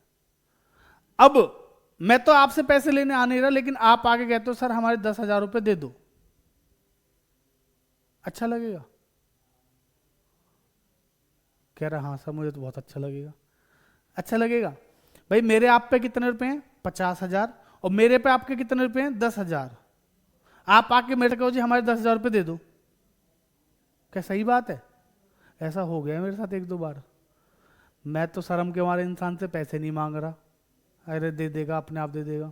अब मैं तो आपसे पैसे लेने आ नहीं रहा, लेकिन आप आगे कहते हो सर हमारे 10,000 रुपए दे दो, अच्छा लगेगा? कह रहा हाँ सर मुझे तो बहुत अच्छा लगेगा। अच्छा लगेगा भाई। मेरे आप पे कितने रुपए हैं? 50,000, और मेरे पे आपके कितने रुपए हैं? 10,000। आप आके मेरे कहो जी हमारे 10,000 रुपए दे दो, क्या सही बात है? ऐसा हो गया मेरे साथ 1-2 बार। मैं तो शर्म के मारे इंसान से पैसे नहीं मांग रहा, अरे दे देगा, अपने आप दे देगा।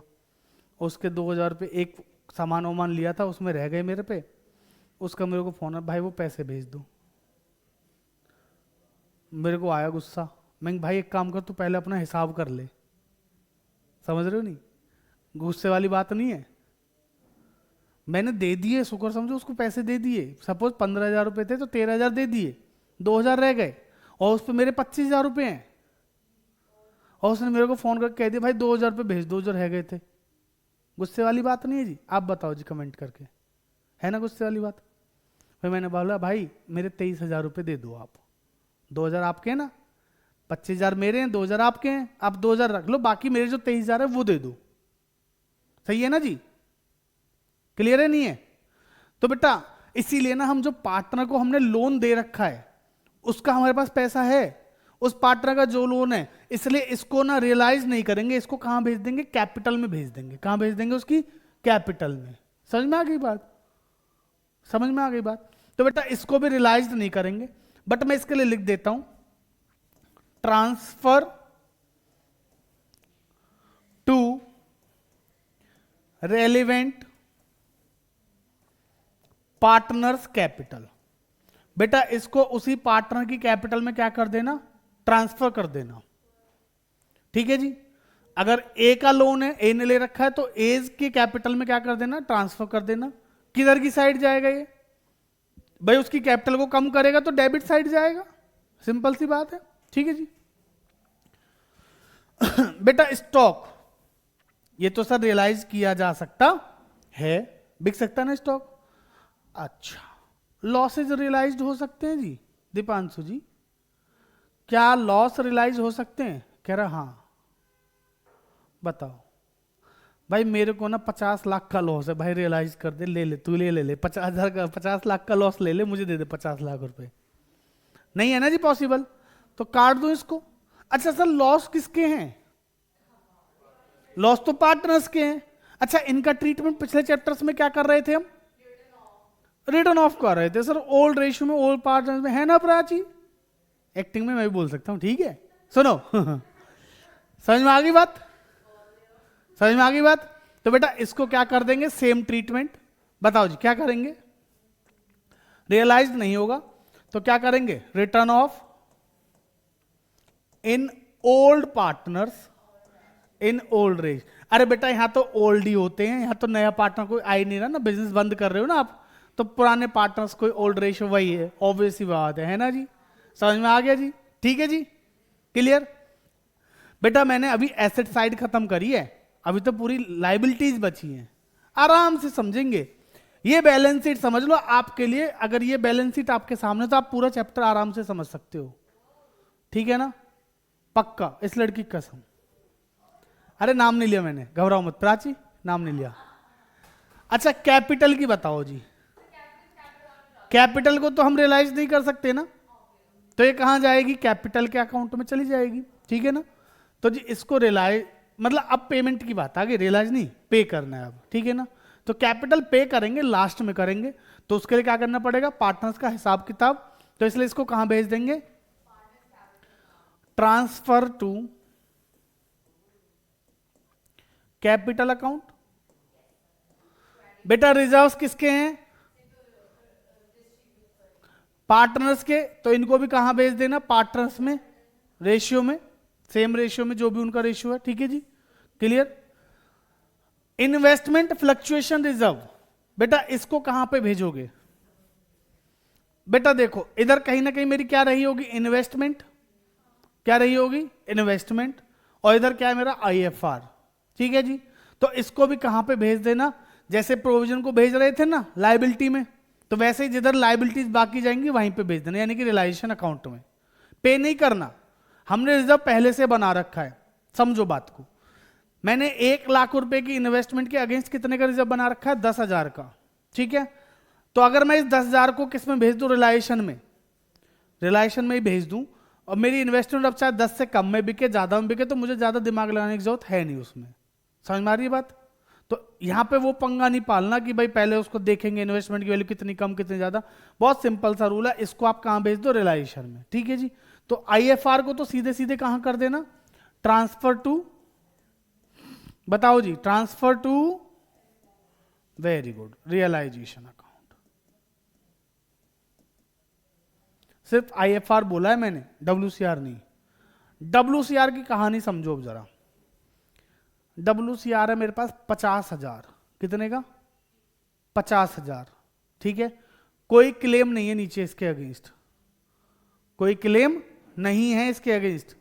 उसके 2,000 रुपये एक सामान वामान लिया था उसमें रह गए मेरे पे, उसका मेरे को फोन है, भाई वो पैसे भेज दो। मेरे को आया गुस्सा, मैं भाई एक काम कर, तू पहले अपना हिसाब कर ले। समझ रहे हो नहीं? गुस्से वाली बात नहीं है। मैंने दे दिए, शुक्र समझो, उसको पैसे दे दिए। सपोज 15,000 रुपए थे तो 13,000 दे दिए, 2,000 रह गए, और उस पर मेरे 25,000 रुपए हैं, और उसने मेरे को फोन करके कह दिया भाई 2,000 रुपये भेज दो जो रह गए थे। गुस्से वाली बात नहीं है जी? आप बताओ जी कमेंट करके, है ना गुस्से वाली बात? फिर मैंने बोला भाई मेरे 23,000 रुपये दे दो आप, 2,000 आपके हैं ना, 25,000 मेरे हैं, 2,000 आपके हैं, आप 2,000 रख लो, बाकी मेरे जो 23,000 है वो दे दो। सही है ना जी? क्लियर है नहीं है? तो बेटा इसीलिए ना हम जो पार्टनर को हमने लोन दे रखा है उसका हमारे पास पैसा है, उस पार्टनर का जो लोन है, इसलिए इसको ना रियलाइज नहीं करेंगे, इसको कहां भेज देंगे? कैपिटल में भेज देंगे। कहां भेज देंगे? उसकी कैपिटल में। समझ में आ गई बात? समझ में आ गई बात? तो बेटा इसको भी रियलाइज नहीं करेंगे, बट मैं इसके लिए लिख देता हूं transfer to relevant partners capital. बेटा इसको उसी पार्टनर की कैपिटल में क्या कर देना? ट्रांसफर कर देना। ठीक है जी? अगर ए का लोन है, ए ने ले रखा है, तो ए की कैपिटल में क्या कर देना? ट्रांसफर कर देना। किधर की साइड जाएगा ये? भाई उसकी कैपिटल को कम करेगा तो डेबिट साइड जाएगा, सिंपल सी बात है। ठीक है जी? बेटा स्टॉक, ये तो सर रियलाइज किया जा सकता है, बिक सकता है ना स्टॉक। अच्छा, लॉसेज रियलाइज्ड हो सकते हैं जी? दीपांशु जी क्या लॉस रियलाइज हो सकते हैं? कह रहा हाँ। बताओ भाई मेरे को ना 50 लाख का लॉस है भाई, रियलाइज कर दे, ले ले तू, ले 50,000 का, 50 लाख का लॉस ले ले, मुझे दे दे 50 लाख रुपए। नहीं है ना जी पॉसिबल, तो काट दो इसको। अच्छा सर लॉस किसके हैं? लॉस तो पार्टनर्स के हैं। अच्छा इनका ट्रीटमेंट पिछले चैप्टर्स में क्या कर रहे थे हम? रिटर्न ऑफ कर रहे थे सर, ओल्ड रेशियो में, ओल्ड पार्टनर्स में, है ना प्राची? एक्टिंग में मैं भी बोल सकता हूं, ठीक है? सुनो समझ में आ गई बात? समझ में आ गई बात? तो बेटा इसको क्या कर देंगे? Same treatment. बताओ जी क्या करेंगे? रियलाइज नहीं होगा तो क्या करेंगे? Return of in old partners in old ratio. अरे बेटा यहां तो ओल्ड ही होते हैं, यहां तो नया पार्टनर कोई आ ही नहीं रहा ना, बिजनेस बंद कर रहे हो ना आप, तो पुराने पार्टनर्स कोई ओल्ड रेशियो वही है, ऑब्वियस ही बात है ना जी? समझ में आ गया जी? ठीक है जी? क्लियर? बेटा मैंने अभी एसेट साइड खत्म करी है, अभी तो पूरी लाइबिलिटीज बची हैं, आराम से समझेंगे। ये बैलेंस शीट समझ लो आपके लिए, अगर ये बैलेंस शीट आपके सामने तो आप पूरा चैप्टर आराम से समझ सकते हो। ठीक है ना? पक्का, इस लड़की की कसम। अरे नाम नहीं लिया मैंने, घबराओ मत प्राची, नाम नहीं लिया। अच्छा कैपिटल की बताओ जी। कैपिटल को तो हम रियलाइज नहीं कर सकते ना, तो ये कहां जाएगी? कैपिटल के अकाउंट में चली जाएगी। ठीक है ना? तो जी इसको रियलाइज, मतलब अब पेमेंट की बात आ गई, रियलाइज नहीं, पे करना है अब। ठीक है ना? तो कैपिटल पे करेंगे, लास्ट में करेंगे, तो उसके लिए क्या करना पड़ेगा? पार्टनर्स का हिसाब किताब। तो इसलिए इसको कहां भेज देंगे? Transfer to capital account. बेटा रिजर्व्स किसके हैं? पार्टनर्स के, तो इनको भी कहां भेज देना? पार्टनर्स में, रेशियो में, सेम रेशियो में जो भी उनका रेशियो है। ठीक है जी? क्लियर? इन्वेस्टमेंट फ्लक्चुएशन रिजर्व, बेटा इसको कहां पे भेजोगे? बेटा देखो इधर कहीं ना कहीं मेरी क्या रही होगी? इन्वेस्टमेंट। क्या रही होगी? इन्वेस्टमेंट। और इधर क्या है मेरा? IFR। ठीक है जी? तो इसको भी कहां पे भेज देना? जैसे प्रोविजन को भेज रहे थे ना लाइबिलिटी में, तो वैसे ही जिधर लाइबिलिटीज बाकी जाएंगी वहीं पे भेज देना, यानी कि रियलाइजेशन अकाउंट में। पे नहीं करना, हमने रिजर्व पहले से बना रखा है। समझो बात को, मैंने 1 लाख रुपए की इन्वेस्टमेंट के अगेंस्ट कितने का रिजर्व बना रखा है? 10,000 का। ठीक है? तो अगर मैं इस 10,000 को किस में भेज दूं? रियलाइजेशन में। रियलाइजेशन में ही भेज दूं, और मेरी इन्वेस्टमेंट अब चाहे 10 से कम में बिके, ज्यादा में बिके, तो मुझे ज्यादा दिमाग लगाने की जरूरत है नहीं उसमें। समझ में आ रही है बात? तो यहां पे वो पंगा नहीं पालना कि भाई पहले उसको देखेंगे इन्वेस्टमेंट की वैल्यू कितनी कम कितनी ज्यादा। बहुत सिंपल सा रूल है, इसको आप कहां भेज दो? रियलाइजेशन में। ठीक है जी? तो IFR को तो सीधे सीधे कहां कर देना? ट्रांसफर टू, बताओ जी, transfer to, very good, realization account. सिर्फ IFR बोला है मैंने, WCR नहीं। WCR की कहानी समझो अब जरा। WCR है मेरे पास 50,000, कितने का? 50,000, ठीक है। कोई क्लेम नहीं है नीचे इसके अगेंस्ट, कोई क्लेम नहीं है इसके अगेंस्ट,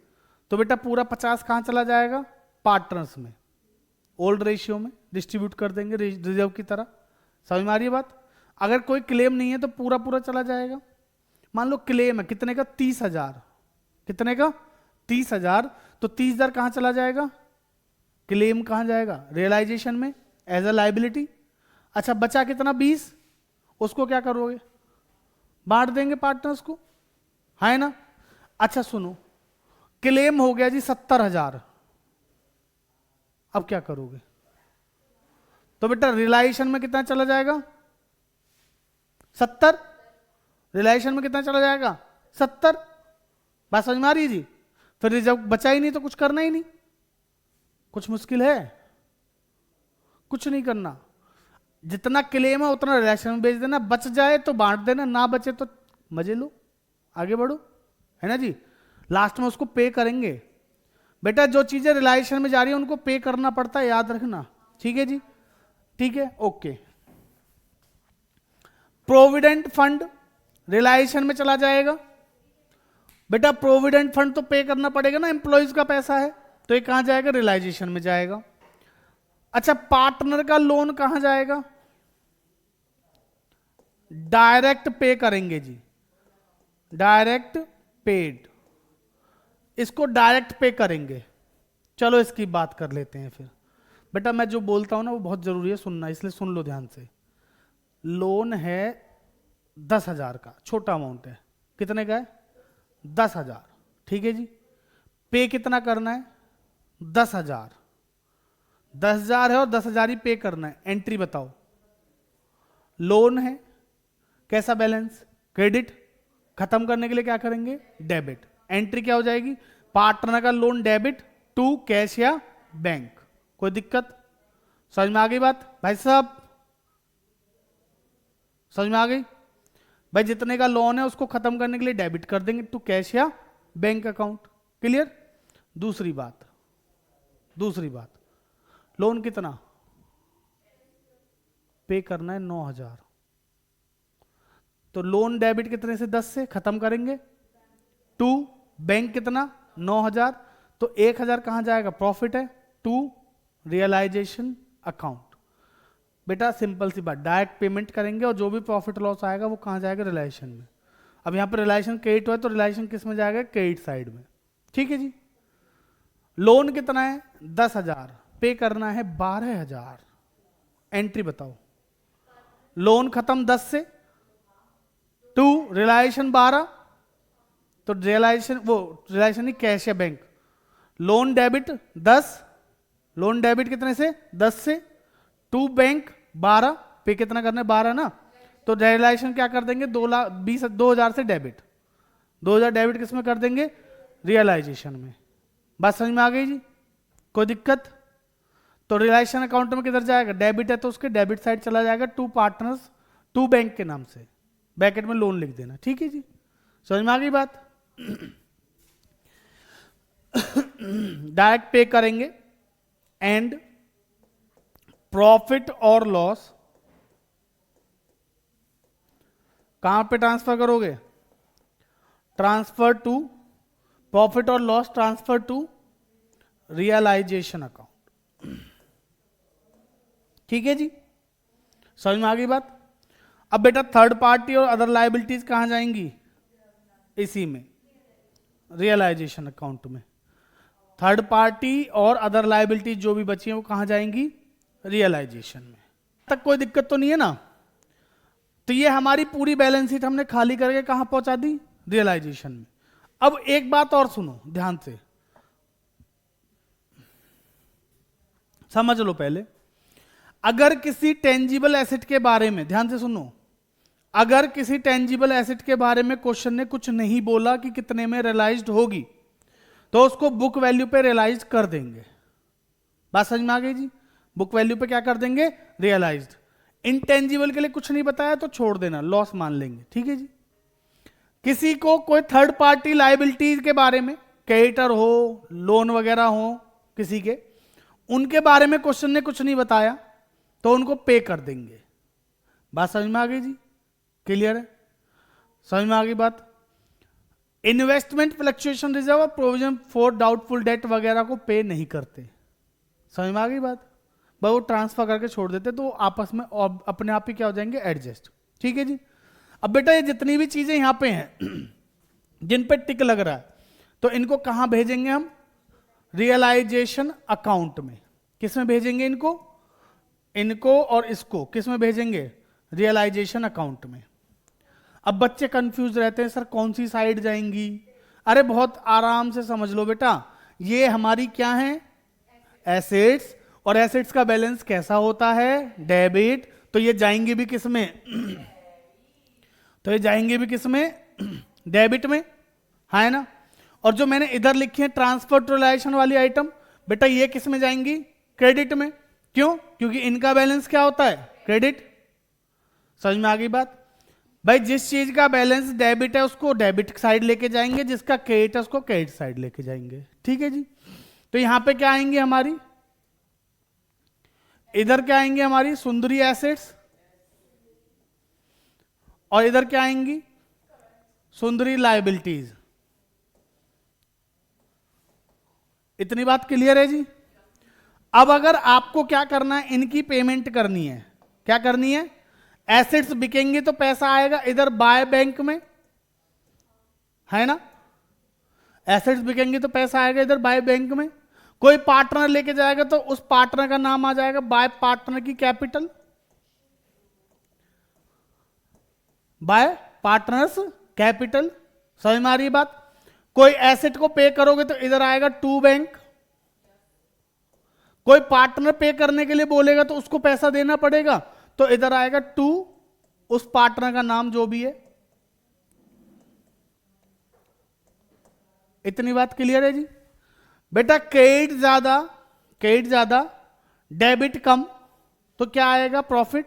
तो बेटा पूरा 50 कहां चला जाएगा? पार्टनर्स में, ओल्ड रेशियो में डिस्ट्रीब्यूट कर देंगे रिजर्व की तरह। समझ में आ रही है बात? अगर कोई क्लेम नहीं है तो पूरा पूरा चला जाएगा। मान लो क्लेम है कितने का? 30,000, कितने का? 30,000, तो 30,000 कहां चला जाएगा? क्लेम कहां जाएगा? रियलाइजेशन में एज अ लाइबिलिटी। अच्छा बचा कितना? 20, उसको क्या करोगे? बांट देंगे पार्टनर्स को, है ना। अच्छा सुनो, क्लेम हो गया जी 70,000, अब क्या करोगे? तो बेटा रियलाइजेशन में कितना चला जाएगा? 70। रियलाइजेशन में कितना चला जाएगा? 70। बात समझ में आ रही है जी? फिर जब बचा ही नहीं तो कुछ करना ही नहीं। कुछ मुश्किल है? कुछ नहीं करना, जितना क्लेम है उतना रियलाइजेशन में बेच देना, बच जाए तो बांट देना, ना बचे तो मजे लो, आगे बढ़ो, है ना जी। लास्ट में उसको पे करेंगे। बेटा जो चीजें रियलाइजेशन में जा रही है उनको पे करना पड़ता है, याद रखना, ठीक है जी। ठीक है, ओके। प्रोविडेंट फंड रियलाइजेशन में चला जाएगा। बेटा प्रोविडेंट फंड तो पे करना पड़ेगा ना, एम्प्लॉयज का पैसा है, तो ये कहां जाएगा? रियलाइजेशन में जाएगा। अच्छा पार्टनर का लोन कहां जाएगा? डायरेक्ट पे करेंगे जी, डायरेक्ट पेड, इसको डायरेक्ट पे करेंगे। चलो इसकी बात कर लेते हैं फिर। बेटा मैं जो बोलता हूं ना वो बहुत जरूरी है सुनना, इसलिए सुन लो ध्यान से। लोन है 10,000 का, छोटा अमाउंट है, कितने का है? 10,000, ठीक है जी। पे कितना करना है? 10,000, 10,000 है और 10,000 ही पे करना है। एंट्री बताओ। लोन है, कैसा बैलेंस? क्रेडिट। खत्म करने के लिए क्या करेंगे? डेबिट। एंट्री क्या हो जाएगी? पार्टनर का लोन डेबिट टू कैश या बैंक। कोई दिक्कत? समझ में आ गई बात भाई साहब? समझ में आ गई भाई? जितने का लोन है उसको खत्म करने के लिए डेबिट कर देंगे टू कैश या बैंक अकाउंट। क्लियर? दूसरी बात, लोन कितना पे करना है? 9,000, तो लोन डेबिट कितने से? 10 से खत्म करेंगे, टू बैंक कितना? 9,000, तो 1,000 कहां जाएगा? प्रॉफिट है, टू रियलाइजेशन अकाउंट। बेटा सिंपल सी बात, डायरेक्ट पेमेंट करेंगे और जो भी प्रॉफिट लॉस आएगा वो कहां जाएगा? रियलाइजेशन में। अब यहां पर रियलाइजेशन क्रेडिट हुआ तो रियलाइजेशन किस में जाएगा? क्रेडिट साइड में, ठीक है जी। लोन कितना है? 10,000, पे करना है 12,000। एंट्री बताओ। लोन खत्म 10 से, टू रियलाइजेशन 12, तो रियलाइजेशन ही कैश या bank. Loan debit 10, loan debit कितने से? 10 से, टू बैंक 12, पे कितना करना है? 12 ना, तो रियलाइजेशन क्या कर देंगे? 2,20,000 से डेबिट, 2,000 डेबिट किस में कर देंगे? रियलाइजेशन में। बात समझ में आ गई जी? कोई दिक्कत? तो रियलाइजेशन अकाउंट में किधर जाएगा? डेबिट है तो उसके डेबिट साइड चला जाएगा, टू पार्टनर्स, टू बैंक के नाम से, ब्रैकेट में लोन लिख देना, ठीक है जी। समझ में आ गई बात? डायरेक्ट पे करेंगे एंड प्रॉफिट और लॉस कहां पे ट्रांसफर करोगे? ट्रांसफर टू प्रॉफिट और loss, transfer to realisation account, ठीक है जी। समझ में आ गई बात? अब बेटा थर्ड पार्टी और अदर लायबिलिटीज कहां जाएंगी? इसी में, रियलाइजेशन अकाउंट में। थर्ड पार्टी और अदर लायबिलिटीज जो भी बची हैं वो कहां जाएंगी? रियलाइजेशन में। तक कोई दिक्कत तो नहीं है ना? तो ये हमारी पूरी बैलेंस शीट हमने खाली करके कहां पहुंचा दी? रियलाइजेशन में। अब एक बात और सुनो ध्यान से, समझ लो पहले। अगर किसी टेंजिबल एसेट के बारे में, ध्यान से सुनो, अगर किसी टेंजिबल एसेट के बारे में क्वेश्चन ने कुछ नहीं बोला कि कितने में रियलाइज्ड होगी, तो उसको बुक वैल्यू पे रियलाइज कर देंगे। बात समझ में आ गई जी? बुक वैल्यू पे क्या कर देंगे? रियलाइज्ड। इंटेंजिबल के लिए कुछ नहीं बताया तो छोड़ देना, लॉस मान लेंगे, ठीक है जी। किसी को कोई थर्ड पार्टी लायबिलिटीज के बारे में, क्रेडिटर हो, लोन वगैरह हो किसी के, उनके बारे में क्वेश्चन ने कुछ नहीं बताया तो उनको पे कर देंगे। बात समझ में आ गई जी? क्लियर है? समझ में आ गई बात? इन्वेस्टमेंट फ्लक्चुएशन रिजर्व और प्रोविजन फॉर डाउटफुल डेट वगैरह को पे नहीं करते। समझ में आ गई बात? बस वो ट्रांसफर करके छोड़ देते तो आपस में और अपने आप ही क्या हो जाएंगे, एडजस्ट। ठीक है जी। अब बेटा ये जितनी भी चीजें यहां पे हैं जिन पे टिक लग रहा है, तो इनको कहां भेजेंगे हम? रियलाइजेशन अकाउंट में। किस में भेजेंगे इनको? इनको और इसको किस में भेजेंगे? रियलाइजेशन अकाउंट में। अब बच्चे कंफ्यूज रहते हैं, सर कौन सी साइड जाएंगी? अरे बहुत आराम से समझ लो बेटा, ये हमारी क्या है? एसेट्स। और एसेट्स का बैलेंस कैसा होता है? डेबिट। तो ये जाएंगे भी किस में? तो ये जाएंगे भी किस में? डेबिट में, है ना। और जो मैंने इधर लिखी है ट्रांसफर टू रियलाइजेशन वाली आइटम, बेटा ये किस में जाएंगी? क्रेडिट में। क्यों? क्योंकि इनका बैलेंस क्या होता है? क्रेडिट। समझ में आ गई बात? भाई जिस चीज का बैलेंस डेबिट है उसको डेबिट साइड लेके जाएंगे, जिसका क्रेडिट है उसको क्रेडिट साइड लेके जाएंगे। ठीक है जी। तो यहां पे क्या आएंगे हमारी? इधर क्या आएंगे हमारी? सुंदरी एसेट्स। और इधर क्या आएंगी? सुंदरी लायबिलिटीज। इतनी बात क्लियर है जी? अब अगर आपको क्या करना है, इनकी पेमेंट करनी है। क्या करनी है? एसेट्स बिकेंगे तो पैसा आएगा इधर बाय बैंक में, है ना। एसेट्स बिकेंगे तो पैसा आएगा इधर बाय बैंक में। कोई पार्टनर लेके जाएगा तो उस पार्टनर का नाम आ जाएगा बाय पार्टनर की कैपिटल, बाय पार्टनर्स कैपिटल। समझ में आ रही बात? कोई एसेट को पे करोगे तो इधर आएगा टू बैंक। कोई पार्टनर पे करने के लिए बोलेगा तो उसको पैसा देना पड़ेगा, तो इधर आएगा टू उस पार्टनर का नाम जो भी है। इतनी बात क्लियर है जी? बेटा क्रेडिट ज्यादा डेबिट कम, तो क्या आएगा? प्रॉफिट।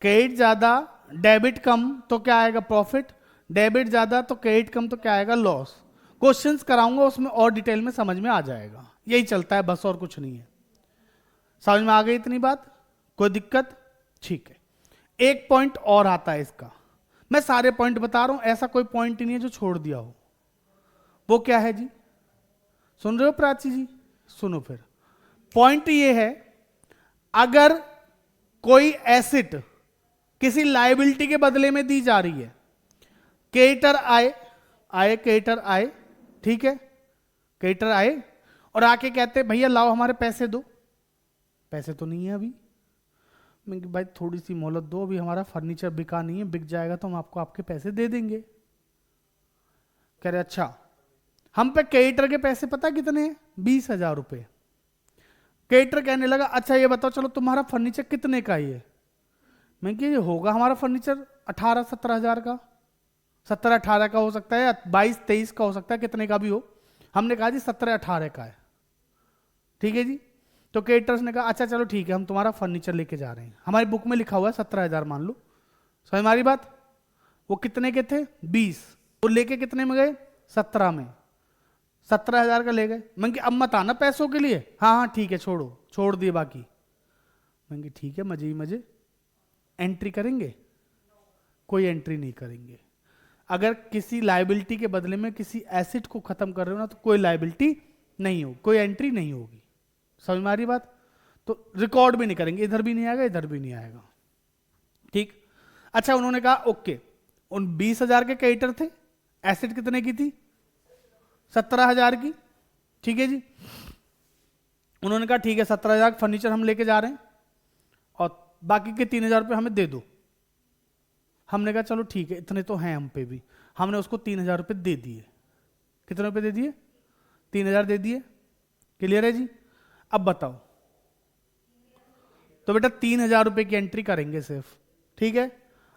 क्रेडिट ज्यादा डेबिट कम तो क्या आएगा? प्रॉफिट। डेबिट ज्यादा तो क्रेडिट कम तो क्या आएगा? लॉस। क्वेश्चंस कराऊंगा उसमें और डिटेल में समझ में आ जाएगा। यही चलता है बस, और कुछ नहीं है। समझ में आ गई इतनी बात? कोई दिक्कत? ठीक है। एक पॉइंट और आता है इसका, मैं सारे पॉइंट बता रहा हूं, ऐसा कोई पॉइंट नहीं है जो छोड़ दिया हो। वो क्या है जी? सुन रहे हो प्राची जी? सुनो फिर। पॉइंट ये है, अगर कोई एसेट किसी लायबिलिटी के बदले में दी जा रही है, क्रेडिटर क्रेडिटर आए, ठीक है, क्रेडिटर आए और आके कहते भैया लाओ हमारे पैसे दो। पैसे तो नहीं है अभी। मैं भाई थोड़ी सी मोहलत दो, अभी हमारा फर्नीचर बिका नहीं है, बिक जाएगा तो हम आपको आपके पैसे दे देंगे। कह रहे अच्छा। हम पे क्रेडिटर के पैसे पता कितने हैं? 20,000 रुपए। क्रेडिटर कहने लगा अच्छा ये बताओ चलो तुम्हारा फर्नीचर कितने का ही है? मैं कि ये होगा हमारा फर्नीचर 18-17 हज़ार का, 17-18 का हो सकता है, या 22-23 का हो सकता है, कितने का भी हो। हमने कहा जी 17-18 का है। ठीक है जी। तो क्रेडिटर्स ने कहा अच्छा चलो ठीक है, हम तुम्हारा फर्नीचर लेके जा रहे हैं, हमारी बुक में लिखा हुआ है 17,000 मान लो। समझ हमारी बात? वो कितने के थे? 20। वो लेके कितने में गए? 17 में। 17,000 का ले गए। मैं अब मत आना पैसों के लिए। हाँ हाँ ठीक है, छोड़ दिए बाकी। मैं ठीक है, मजे ही मजे। एंट्री करेंगे? कोई एंट्री नहीं करेंगे। अगर किसी लायबिलिटी के बदले में किसी एसेट को खत्म कर रहे हो ना, तो कोई लायबिलिटी नहीं होगी, कोई एंट्री नहीं होगी। समझ में आ रही बात? तो रिकॉर्ड भी नहीं करेंगे, इधर भी नहीं आएगा इधर भी नहीं आएगा। ठीक। अच्छा उन्होंने कहा ओके, उन 20,000 के क्रेडिटर थे, एसेट कितने की थी? 17,000 की। ठीक है जी। उन्होंने कहा ठीक है 17,000 फर्नीचर हम लेके जा रहे हैं और बाकी के 3,000 रुपये हमें दे दो। हमने कहा चलो ठीक है, इतने तो हैं हम पे भी। हमने उसको 3,000 रुपये दे दिए। कितने रुपये दे दिए? 3,000 दे दिए। क्लियर है जी? अब बताओ, तो बेटा 3,000 रुपये की एंट्री करेंगे सिर्फ। ठीक है।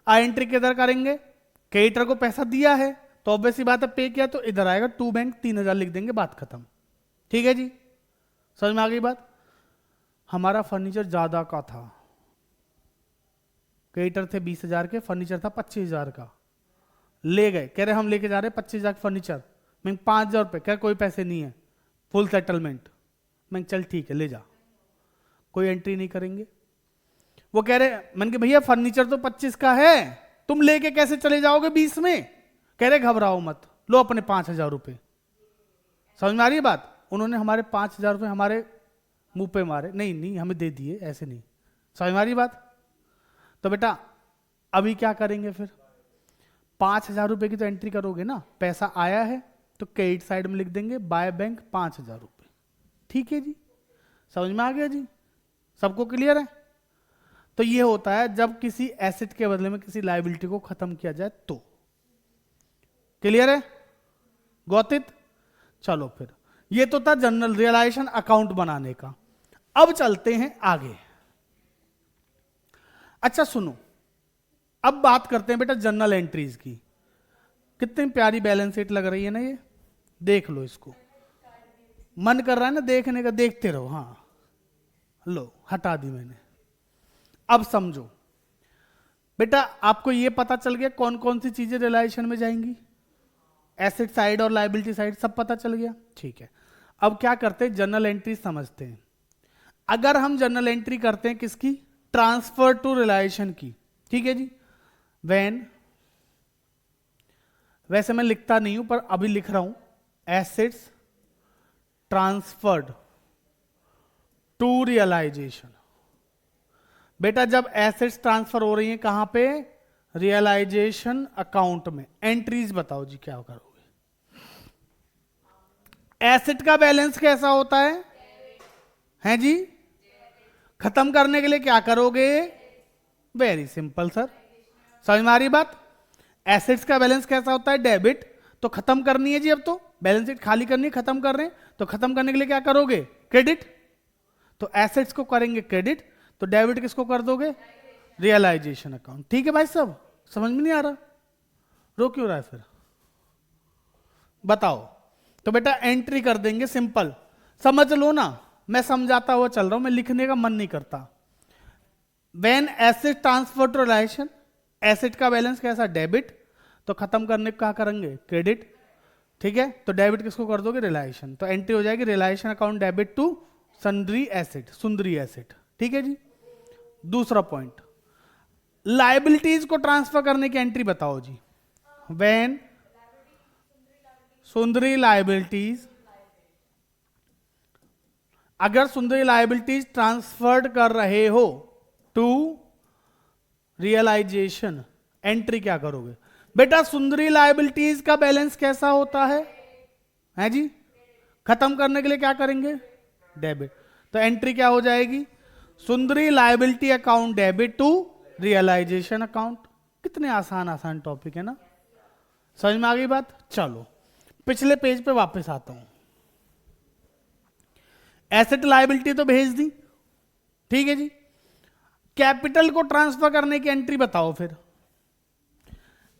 एंट्री किधर करेंगे? क्रेडिटर को पैसा दिया है तो ऑब्वियस सी बात है, पे किया तो इधर आएगा टू बैंक, 3,000 लिख देंगे, बात खत्म। ठीक है जी। समझ में आ गई बात? हमारा फर्नीचर ज्यादा का था, क्रेडिटर थे 20,000 के, फर्नीचर था 25,000 का। ले गए, कह रहे हम लेके जा रहे हैं 25,000 फर्नीचर। मैं 5,000 रुपये, कह कोई पैसे नहीं है, फुल सेटलमेंट। मैं चल ठीक है ले जा। कोई एंट्री नहीं करेंगे। वो कह रहे, मैंने कहा भैया फर्नीचर तो 25 का है, तुम लेके कैसे चले जाओगे 20 में? कह रहे घबराओ मत, लो अपने 5,000 रुपये। समझ में आ रही है बात? उन्होंने हमारे 5,000 रुपये हमारे मुंह पे मारे, नहीं नहीं हमें दे दिए, ऐसे नहीं। समझ में आ रही बात? तो बेटा अभी क्या करेंगे फिर? 5,000 रुपये की तो एंट्री करोगे ना, पैसा आया है तो क्रेडिट साइड में लिख देंगे बाय बैंक 5,000 रुपये। ठीक है जी, समझ में आ गया जी? सबको क्लियर है? तो ये होता है जब किसी एसेट के बदले में किसी लायबिलिटी को खत्म किया जाए तो। क्लियर है गौतित? चलो फिर, ये तो था जनरल रियलाइजेशन अकाउंट बनाने का। अब चलते हैं आगे। अच्छा सुनो, अब बात करते हैं बेटा जनरल एंट्रीज की। कितनी प्यारी बैलेंस शीट लग रही है ना ये, देख लो इसको। मन कर रहा है ना देखने का, देखते रहो। हाँ लो हटा दी मैंने। अब समझो बेटा, आपको ये पता चल गया कौन कौन सी चीजें रियलाइजेशन में जाएंगी, एसेट साइड और लायबिलिटी साइड सब पता चल गया। ठीक है, अब क्या करते हैं, जनरल एंट्री समझते हैं। अगर हम जनरल एंट्री करते हैं किसकी? ट्रांसफर टू रियलाइजेशन की। ठीक है जी, व्हेन, वैसे मैं लिखता नहीं हूं पर अभी लिख रहा हूं, एसेट्स ट्रांसफर्ड टू रियलाइजेशन। बेटा जब एसेट्स ट्रांसफर हो रही हैं कहां पे? रियलाइजेशन अकाउंट में। एंट्रीज बताओ जी क्या करोगे? एसेट का बैलेंस कैसा होता है? हैं जी? खत्म करने के लिए क्या करोगे? वेरी सिंपल सर, समझ में आ रही बात? एसेट्स का बैलेंस कैसा होता है? डेबिट। तो खत्म करनी है जी, अब तो बैलेंस शीट खाली करनी है, खत्म कर रहे हैं, तो खत्म करने के लिए क्या करोगे? क्रेडिट। तो एसेट्स को करेंगे क्रेडिट, तो डेबिट किसको कर दोगे? Realisation account. ठीक है भाई सब, समझ में नहीं आ रहा? रो क्यों रहा है फिर? बताओ। तो बेटा एंट्री कर देंगे, सिंपल समझ लो ना, मैं समझाता हुआ चल रहा हूं, मैं लिखने का मन नहीं करता। When asset transfer to realisation, asset का बैलेंस कैसा? डेबिट। तो खत्म करने को क्या करेंगे? क्रेडिट। ठीक है, तो डेबिट किसको कर दोगे? रियलाइजेशन। तो एंट्री हो जाएगी realisation account debit to sundry asset, sundry asset. ठीक है जी। दूसरा पॉइंट, लायबिलिटीज को ट्रांसफर करने की एंट्री बताओ जी। व्हेन सुंदरी लायबिलिटीज, अगर सुंदरी लायबिलिटीज ट्रांसफर्ड कर रहे हो टू रियलाइजेशन, एंट्री क्या करोगे? बेटा सुंदरी लायबिलिटीज का बैलेंस कैसा होता है जी? खत्म करने के लिए क्या करेंगे? डेबिट। तो एंट्री क्या हो जाएगी? Sundry liability account debit to realisation account. कितने आसान आसान टॉपिक है ना, समझ में आ गई बात? चलो पिछले पेज पे वापस आता हूं। एसेट लायबिलिटी तो भेज दी, ठीक है जी। कैपिटल को ट्रांसफर करने की एंट्री बताओ फिर।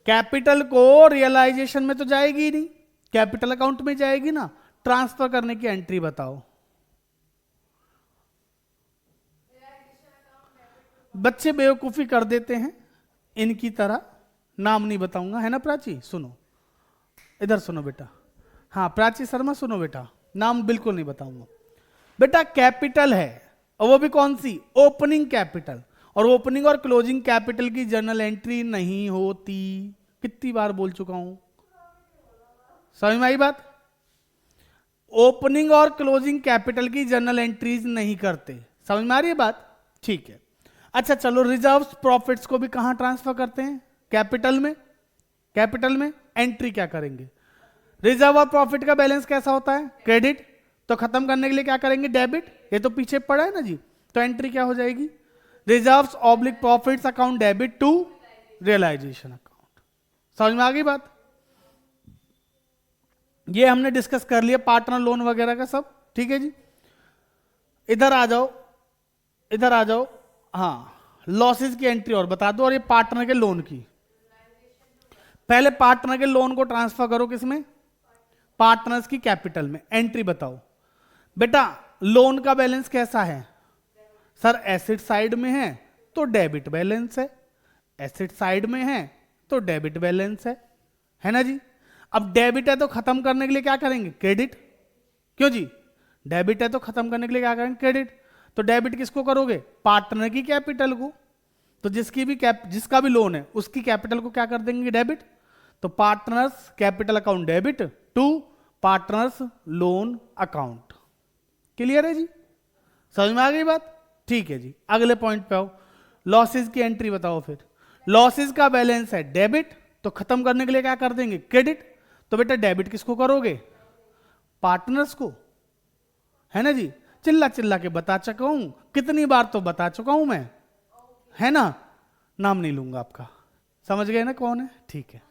कैपिटल को रियलाइजेशन में तो जाएगी ही नहीं, कैपिटल अकाउंट में जाएगी ना, ट्रांसफर करने की एंट्री बताओ। बच्चे बेवकूफी कर देते हैं इनकी तरह, नाम नहीं बताऊंगा, है ना प्राची? सुनो इधर सुनो बेटा, हाँ प्राची शर्मा सुनो बेटा, नाम बिल्कुल नहीं बताऊंगा। बेटा कैपिटल है, और वो भी कौन सी? Opening capital. और ओपनिंग और क्लोजिंग कैपिटल की जर्नल एंट्री नहीं होती। कितनी बार बोल चुका हूं, समझ में आई बात? ओपनिंग और क्लोजिंग कैपिटल की जर्नल एंट्रीज नहीं करते, समझ में आ रही है बात? ठीक है। अच्छा चलो, रिजर्व्स प्रॉफिट्स को भी कहां ट्रांसफर करते हैं? कैपिटल में। कैपिटल में एंट्री क्या करेंगे? रिजर्व और प्रॉफिट का बैलेंस कैसा होता है? क्रेडिट। तो खत्म करने के लिए क्या करेंगे? डेबिट। ये तो पीछे पड़ा है ना जी, तो एंट्री क्या हो जाएगी? Reserves oblique profits account debit to realisation account. समझ में आ गई बात? ये हमने डिस्कस कर लिया पार्टनर लोन वगैरह का सब, ठीक है जी। इधर आ जाओ, इधर आ जाओ। हाँ, लॉसेस की एंट्री और बता दो, और ये पार्टनर के लोन की। पहले पार्टनर के लोन को ट्रांसफर करो किसमें? पार्टनर्स की कैपिटल में। एंट्री बताओ। बेटा लोन का बैलेंस कैसा है? सर एसेट साइड में है तो डेबिट बैलेंस है, एसेट साइड में है तो डेबिट बैलेंस है ना जी। अब डेबिट है तो खत्म करने के लिए क्या करेंगे? क्रेडिट। क्यों जी? डेबिट है तो खत्म करने के लिए क्या करेंगे? क्रेडिट। तो डेबिट किसको करोगे? पार्टनर की कैपिटल को। तो जिसका भी लोन है उसकी कैपिटल को क्या कर देंगे, डेबिट। तो partners capital account debit to partners loan account. Clear है जी, समझ में आ गई बात? ठीक है जी, अगले पॉइंट पे आओ। लॉसेस की एंट्री बताओ। फिर लॉसेस का बैलेंस है डेबिट, तो खत्म करने के लिए क्या कर देंगे, क्रेडिट। तो बेटा डेबिट किसको करोगे, पार्टनर्स को, है ना जी। चिल्ला चिल्ला के बता चुका हूं, कितनी बार तो बता चुका हूं मैं, है ना। नाम नहीं लूंगा आपका, समझ गए ना कौन है, ठीक है,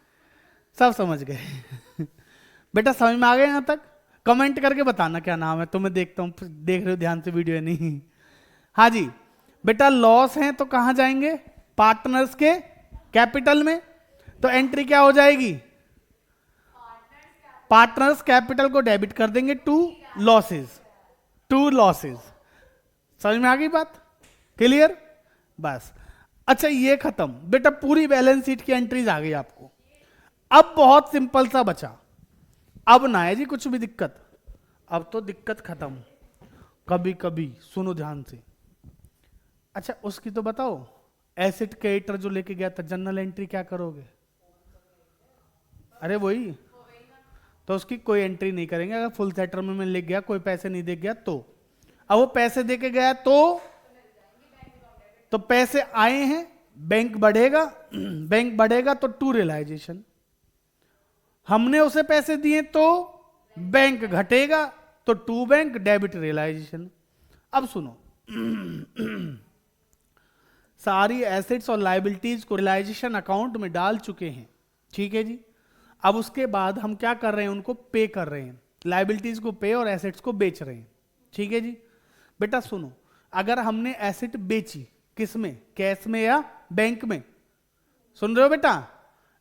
सब समझ गए। बेटा समझ में आ गए यहां तक? कमेंट करके बताना क्या नाम है, तो मैं देखता हूं, देख रहे हो ध्यान से वीडियो नहीं। हाँ जी बेटा, लॉस है तो कहां जाएंगे, पार्टनर्स के कैपिटल में। तो एंट्री क्या हो जाएगी, पार्टनर्स कैपिटल को डेबिट कर देंगे टू लॉसेस, टू लॉसेस। समझ में आ गई बात, क्लियर? बस, अच्छा ये खत्म बेटा, पूरी बैलेंस शीट की एंट्रीज आ गई आपको। अब बहुत सिंपल सा बचा, अब ना है जी कुछ भी दिक्कत, अब तो दिक्कत खत्म। कभी कभी सुनो ध्यान से, अच्छा उसकी तो बताओ, एसेट क्रेडिटर जो लेके गया था जनरल एंट्री क्या करोगे? अरे वही तो, उसकी कोई एंट्री नहीं करेंगे अगर फुल सेटलमेंट में लिख गया, कोई पैसे नहीं दे गया तो। अब वो पैसे दे के गया तो पैसे आए हैं, बैंक बढ़ेगा, बैंक बढ़ेगा तो टू रियलाइजेशन। हमने उसे पैसे दिए तो बैंक घटेगा, तो टू बैंक डेबिट रियलाइजेशन। अब सुनो, सारी एसेट्स और लायबिलिटीज को रियलाइजेशन अकाउंट में डाल चुके हैं, ठीक है जी। अब उसके बाद हम क्या कर रहे हैं, उनको पे कर रहे हैं, लायबिलिटीज को पे और एसेट्स को बेच रहे हैं, ठीक है जी। बेटा सुनो, अगर हमने एसेट बेची किसमें, कैश में या बैंक में? सुन रहे हो बेटा,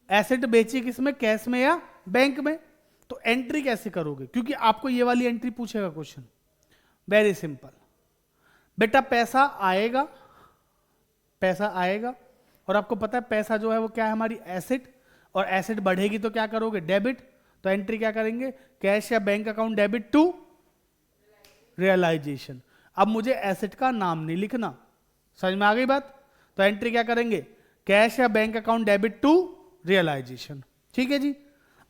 एसेट बेची किसमें, कैश में या बैंक में? तो एंट्री कैसे करोगे, क्योंकि आपको ये वाली एंट्री पूछेगा क्वेश्चन। वेरी सिंपल बेटा, पैसा आएगा, पैसा आएगा, और आपको पता है पैसा जो है वो क्या है, हमारी एसेट, और एसेट बढ़ेगी तो क्या करोगे, डेबिट। तो एंट्री क्या करेंगे, कैश या bank account debit to realisation. अब मुझे एसेट का नाम नहीं लिखना, समझ में आ गई बात? तो एंट्री क्या करेंगे, कैश या bank account debit to realisation, ठीक है जी।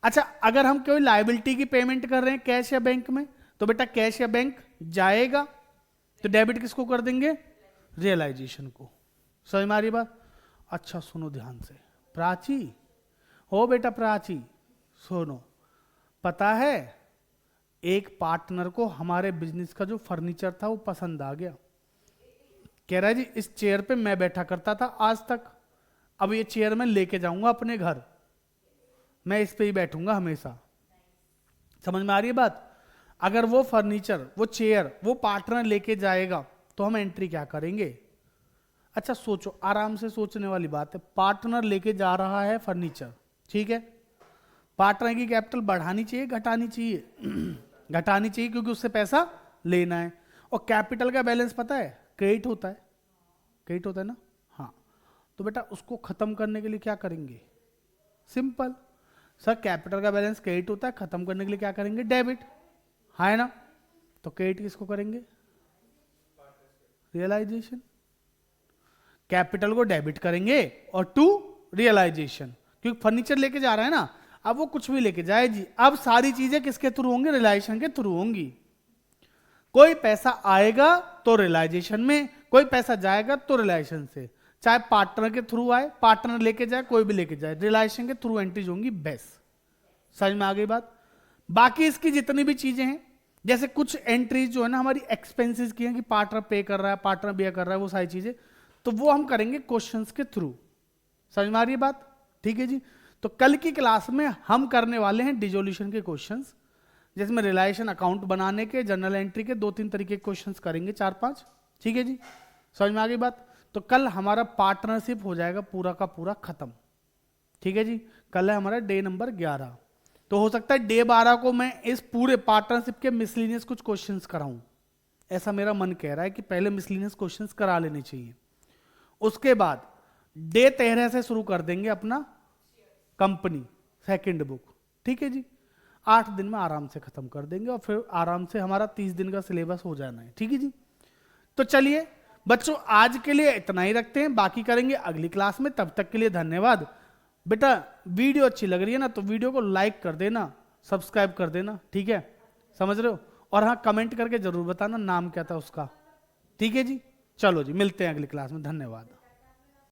अच्छा अगर हम कोई लायबिलिटी की पेमेंट कर रहे हैं कैश या बैंक में, तो बेटा कैश या बैंक जाएगा, तो डेबिट किसको कर देंगे, रियलाइजेशन को। समझ में आ रही बात? अच्छा सुनो ध्यान से, प्राची हो बेटा, प्राची सुनो, पता है एक पार्टनर को हमारे बिजनेस का जो फर्नीचर था वो पसंद आ गया, कह रहा है जी इस चेयर पे मैं बैठा करता था आज तक, अब ये चेयर मैं लेके जाऊंगा अपने घर, मैं इस पे ही बैठूंगा हमेशा। समझ में आ रही है बात? अगर वो फर्नीचर, वो चेयर, वो पार्टनर लेके जाएगा तो हम एंट्री क्या करेंगे? अच्छा सोचो, आराम से सोचने वाली बात है। पार्टनर लेके जा रहा है फर्नीचर, ठीक है, पार्टनर की कैपिटल बढ़ानी चाहिए घटानी चाहिए? घटानी चाहिए, क्योंकि उससे पैसा लेना है। और कैपिटल का बैलेंस पता है क्रेडिट होता है, क्रेडिट होता है ना, हाँ। तो बेटा उसको खत्म करने के लिए क्या करेंगे, सिंपल सर, कैपिटल का बैलेंस क्रेडिट होता है, खत्म करने के लिए क्या करेंगे, डेबिट, है ना। तो क्रेडिट किसको करेंगे, रियलाइजेशन। कैपिटल को डेबिट करेंगे और टू रियलाइजेशन, क्योंकि फर्नीचर लेके जा रहा है ना, अब वो कुछ भी लेके जाए जी, अब सारी चीजें किसके थ्रू होंगी, रियलाइजेशन के थ्रू होंगी। कोई पैसा आएगा तो रियलाइजेशन में, कोई पैसा जाएगा तो रियलाइजेशन से, चाहे पार्टनर के थ्रू आए, पार्टनर लेके जाए, कोई भी लेके जाए, रियलाइजेशन के थ्रू एंट्रीज होंगी बेस्ट। समझ में आ गई बात? बाकी इसकी जितनी भी चीजें हैं, जैसे कुछ एंट्रीज जो है ना हमारी एक्सपेंसेस की हैं, कि पार्टनर पे कर रहा है, पार्टनर बेयर कर रहा है, वो सारी चीजें, तो वो हम करेंगे क्वेश्चंस के थ्रू। समझ में आ रही है बात? ठीक है जी। तो कल की क्लास में हम करने वाले हैं डिसोल्यूशन के क्वेश्चंस, जिसमें रियलाइजेशन अकाउंट बनाने के, जनरल एंट्री के 2-3 तरीके के क्वेश्चंस करेंगे, 4-5, ठीक है जी। समझ में आ गई बात? तो कल हमारा पार्टनरशिप हो जाएगा पूरा का पूरा खत्म, ठीक है जी। कल है हमारा डे नंबर 11, तो हो सकता है डे 12 को मैं इस पूरे पार्टनरशिप के मिसलिनियस कुछ क्वेश्चंस कराऊं, ऐसा मेरा मन कह रहा है कि पहले मिसलिनियस क्वेश्चंस करा लेने चाहिए। उसके बाद डे 13 से शुरू कर देंगे अपना कंपनी सेकंड बुक, ठीक है जी। 8 दिन में आराम से खत्म कर देंगे, और फिर आराम से हमारा 30 दिन का सिलेबस हो जाना है, ठीक है जी। तो चलिए बच्चों आज के लिए इतना ही रखते हैं, बाकी करेंगे अगली क्लास में। तब तक के लिए धन्यवाद। बेटा वीडियो अच्छी लग रही है ना तो वीडियो को लाइक कर देना, सब्सक्राइब कर देना, ठीक है, समझ रहे हो। और हाँ कमेंट करके जरूर बताना नाम क्या था उसका, ठीक है जी। चलो जी मिलते हैं अगली क्लास में, धन्यवाद।